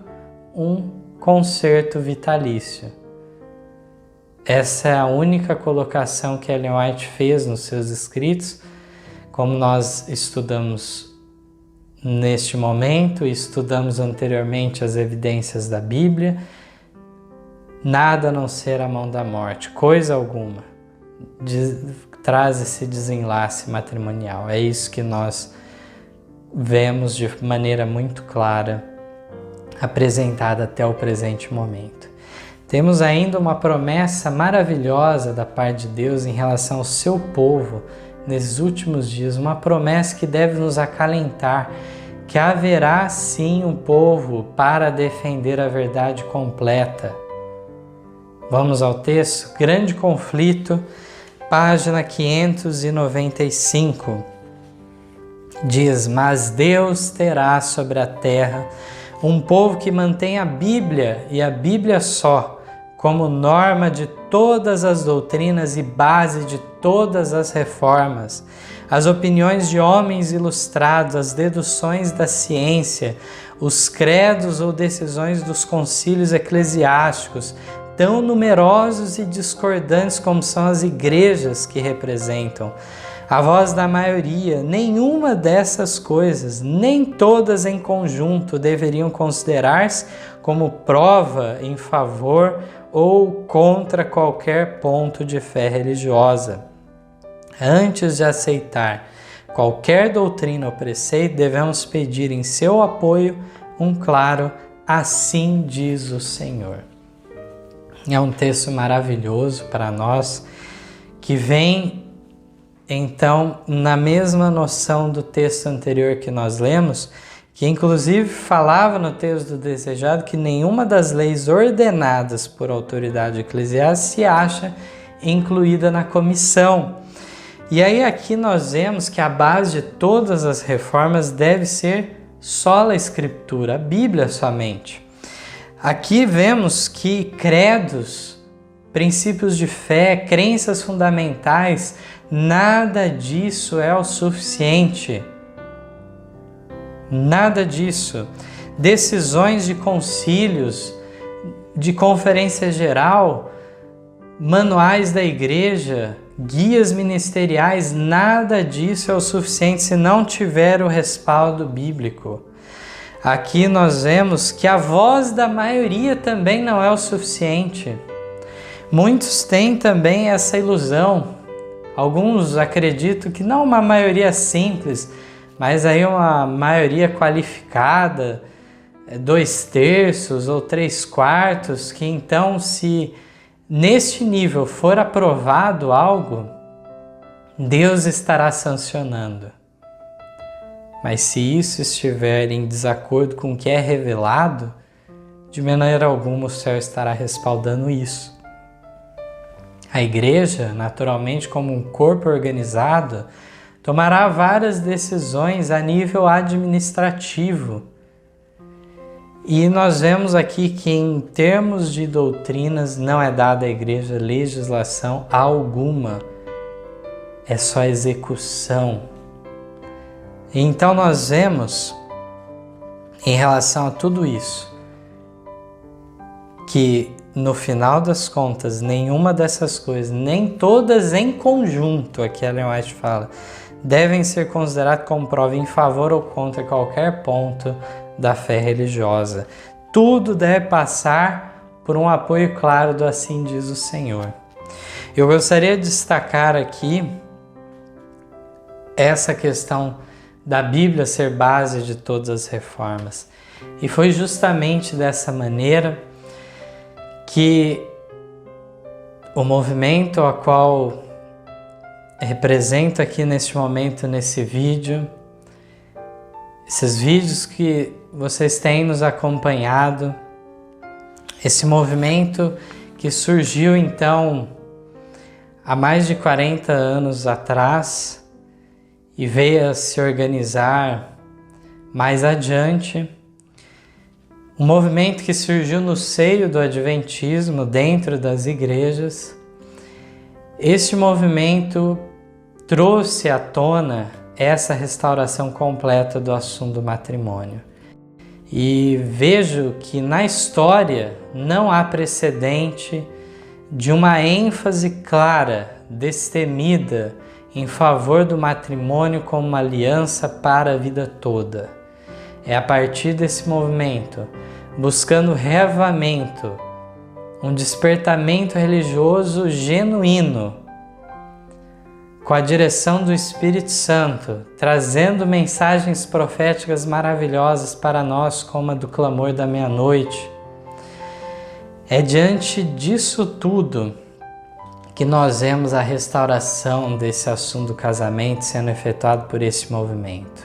um concerto vitalício. Essa é a única colocação que Ellen White fez nos seus escritos, como nós estudamos neste momento, estudamos anteriormente as evidências da Bíblia. Nada a não ser a mão da morte, coisa alguma traz esse desenlace matrimonial. É isso que nós vemos de maneira muito clara apresentada até o presente momento. Temos ainda uma promessa maravilhosa da parte de Deus em relação ao seu povo nesses últimos dias, uma promessa que deve nos acalentar, que haverá sim um povo para defender a verdade completa. Vamos ao texto? Grande Conflito, página 595. Diz: mas Deus terá sobre a terra um povo que mantém a Bíblia e a Bíblia só como norma de todas as doutrinas e base de todas as reformas, as opiniões de homens ilustrados, as deduções da ciência, os credos ou decisões dos concílios eclesiásticos, tão numerosos e discordantes como são as igrejas que representam. A voz da maioria, nenhuma dessas coisas, nem todas em conjunto, deveriam considerar-se como prova em favor ou contra qualquer ponto de fé religiosa. Antes de aceitar qualquer doutrina ou preceito, devemos pedir em seu apoio um claro "assim diz o Senhor". É um texto maravilhoso para nós, que vem então na mesma noção do texto anterior que nós lemos, que inclusive falava no texto do desejado que nenhuma das leis ordenadas por autoridade eclesiástica se acha incluída na comissão. E aí aqui nós vemos que a base de todas as reformas deve ser sola Escritura, a Bíblia somente. Aqui vemos que credos, princípios de fé, crenças fundamentais, nada disso é o suficiente. Nada disso. Decisões de concílios, de conferência geral, manuais da igreja, guias ministeriais, nada disso é o suficiente se não tiver o respaldo bíblico. Aqui nós vemos que a voz da maioria também não é o suficiente. Muitos têm também essa ilusão. Alguns acreditam que não uma maioria simples, mas aí uma maioria qualificada, 2/3 ou 3/4, que então, se neste nível for aprovado algo, Deus estará sancionando. Mas se isso estiver em desacordo com o que é revelado, de maneira alguma o céu estará respaldando isso. A igreja, naturalmente, como um corpo organizado, tomará várias decisões a nível administrativo. E nós vemos aqui que, em termos de doutrinas, não é dada à igreja legislação alguma, é só execução. Então nós vemos, em relação a tudo isso, que no final das contas, nenhuma dessas coisas, nem todas em conjunto, aqui Ellen White fala, devem ser consideradas como prova em favor ou contra qualquer ponto da fé religiosa. Tudo deve passar por um apoio claro do assim diz o Senhor. Eu gostaria de destacar aqui essa questão da Bíblia ser base de todas as reformas. E foi justamente dessa maneira que o movimento a qual represento aqui neste momento, nesse vídeo, esses vídeos que vocês têm nos acompanhado, esse movimento que surgiu então há mais de 40 anos atrás e veio a se organizar mais adiante, um movimento que surgiu no seio do adventismo, dentro das igrejas. Este movimento trouxe à tona essa restauração completa do assunto do matrimônio. E vejo que na história não há precedente de uma ênfase clara, destemida, em favor do matrimônio como uma aliança para a vida toda. É a partir desse movimento, buscando reavamento, um despertamento religioso genuíno, com a direção do Espírito Santo, trazendo mensagens proféticas maravilhosas para nós, como a do clamor da meia-noite. É diante disso tudo que nós vemos a restauração desse assunto do casamento sendo efetuado por esse movimento,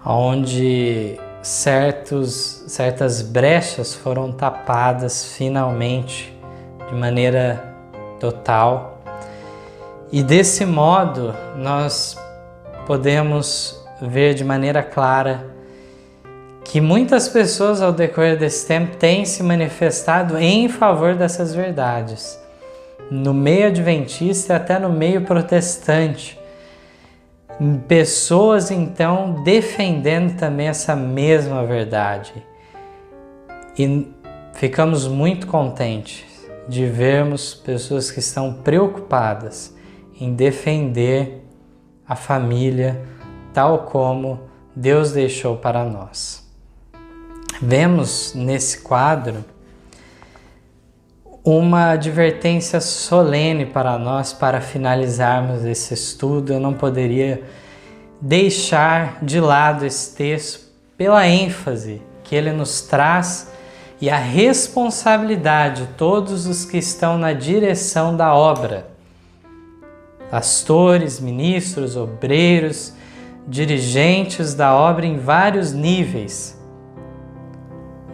onde certas brechas foram tapadas finalmente de maneira total. E desse modo nós podemos ver de maneira clara que muitas pessoas ao decorrer desse tempo têm se manifestado em favor dessas verdades, no meio adventista e até no meio protestante. Pessoas então defendendo também essa mesma verdade. E ficamos muito contentes de vermos pessoas que estão preocupadas em defender a família tal como Deus deixou para nós. Vemos nesse quadro uma advertência solene para nós para finalizarmos esse estudo. Eu não poderia deixar de lado esse texto pela ênfase que ele nos traz e a responsabilidade de todos os que estão na direção da obra. Pastores, ministros, obreiros, dirigentes da obra em vários níveis,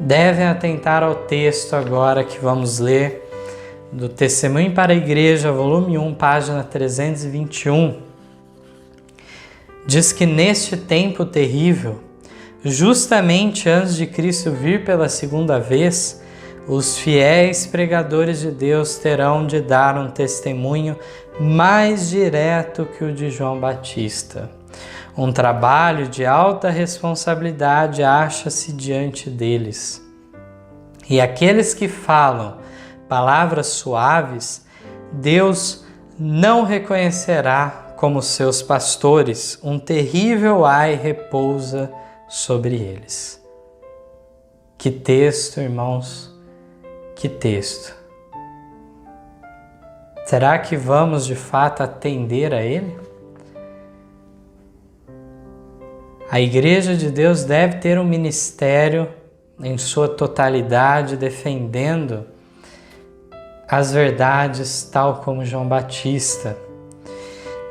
devem atentar ao texto agora que vamos ler do Testemunho para a Igreja, volume 1, página 321. Diz que neste tempo terrível, justamente antes de Cristo vir pela segunda vez, os fiéis pregadores de Deus terão de dar um testemunho mais direto que o de João Batista. Um trabalho de alta responsabilidade acha-se diante deles. E aqueles que falam palavras suaves, Deus não reconhecerá como seus pastores. Um terrível ai repousa sobre eles. Que texto, irmãos, que texto. Será que vamos de fato atender a ele? A Igreja de Deus deve ter um ministério em sua totalidade, defendendo as verdades, tal como João Batista.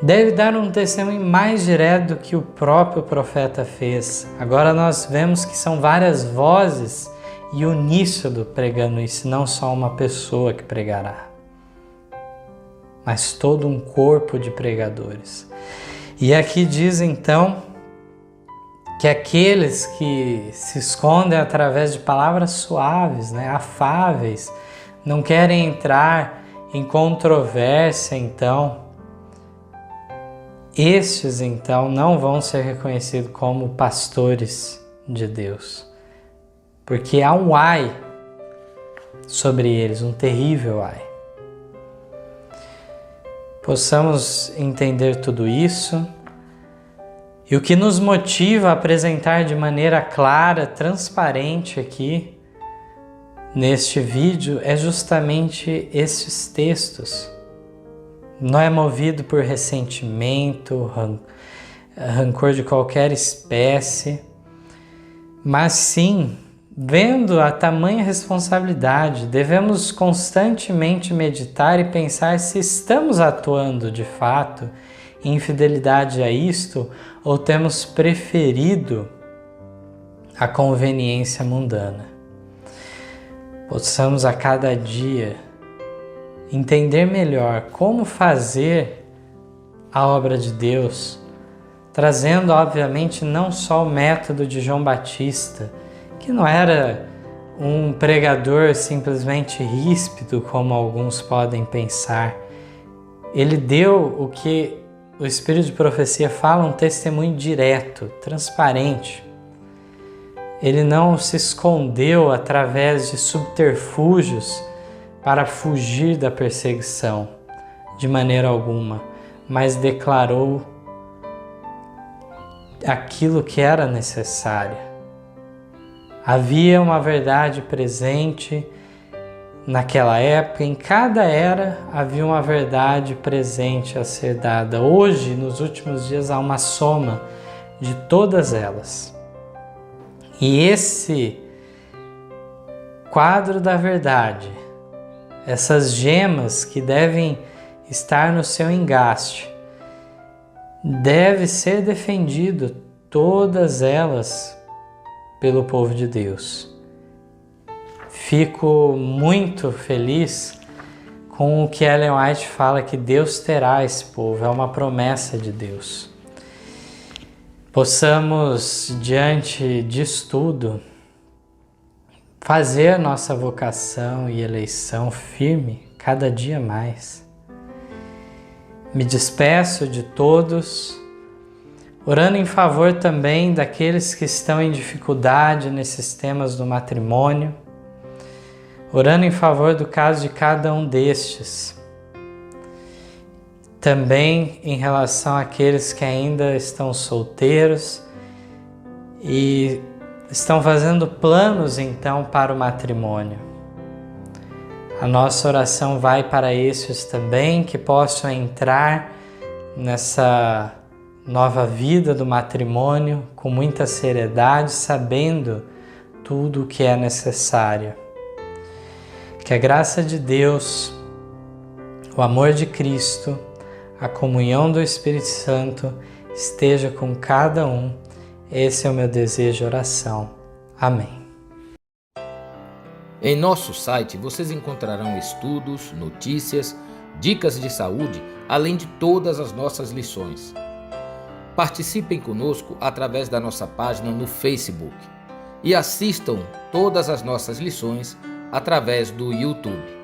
Deve dar um testemunho mais direto do que o próprio profeta fez. Agora nós vemos que são várias vozes e uníssono pregando isso, não só uma pessoa que pregará, mas todo um corpo de pregadores. E aqui diz então que aqueles que se escondem através de palavras suaves, afáveis, não querem entrar em controvérsia, então, estes então não vão ser reconhecidos como pastores de Deus, porque há um ai sobre eles, um terrível ai. Possamos entender tudo isso. E o que nos motiva a apresentar de maneira clara, transparente aqui, neste vídeo, é justamente esses textos. Não é movido por ressentimento, rancor de qualquer espécie, mas sim, vendo a tamanha responsabilidade, devemos constantemente meditar e pensar se estamos atuando de fato em fidelidade a isto ou temos preferido a conveniência mundana. Possamos a cada dia entender melhor como fazer a obra de Deus, trazendo obviamente não só o método de João Batista, que não era um pregador simplesmente ríspido como alguns podem pensar. Ele deu o que o Espírito de Profecia fala, um testemunho direto, transparente. Ele não se escondeu através de subterfúgios para fugir da perseguição, de maneira alguma, mas declarou aquilo que era necessário. Havia uma verdade presente naquela época, em cada era havia uma verdade presente a ser dada. Hoje, nos últimos dias, há uma soma de todas elas. E esse quadro da verdade, essas gemas que devem estar no seu engaste, deve ser defendido, todas elas, pelo povo de Deus. Fico muito feliz com o que Ellen White fala, que Deus terá esse povo, é uma promessa de Deus. Possamos, diante disso tudo, fazer nossa vocação e eleição firme cada dia mais. Me despeço de todos, orando em favor também daqueles que estão em dificuldade nesses temas do matrimônio, orando em favor do caso de cada um destes. Também em relação àqueles que ainda estão solteiros e estão fazendo planos então para o matrimônio. A nossa oração vai para esses também, que possam entrar nessa nova vida do matrimônio com muita seriedade, sabendo tudo o que é necessário. Que a graça de Deus, o amor de Cristo, a comunhão do Espírito Santo esteja com cada um. Esse é o meu desejo de oração. Amém. Em nosso site vocês encontrarão estudos, notícias, dicas de saúde, além de todas as nossas lições. Participem conosco através da nossa página no Facebook e assistam todas as nossas lições através do YouTube.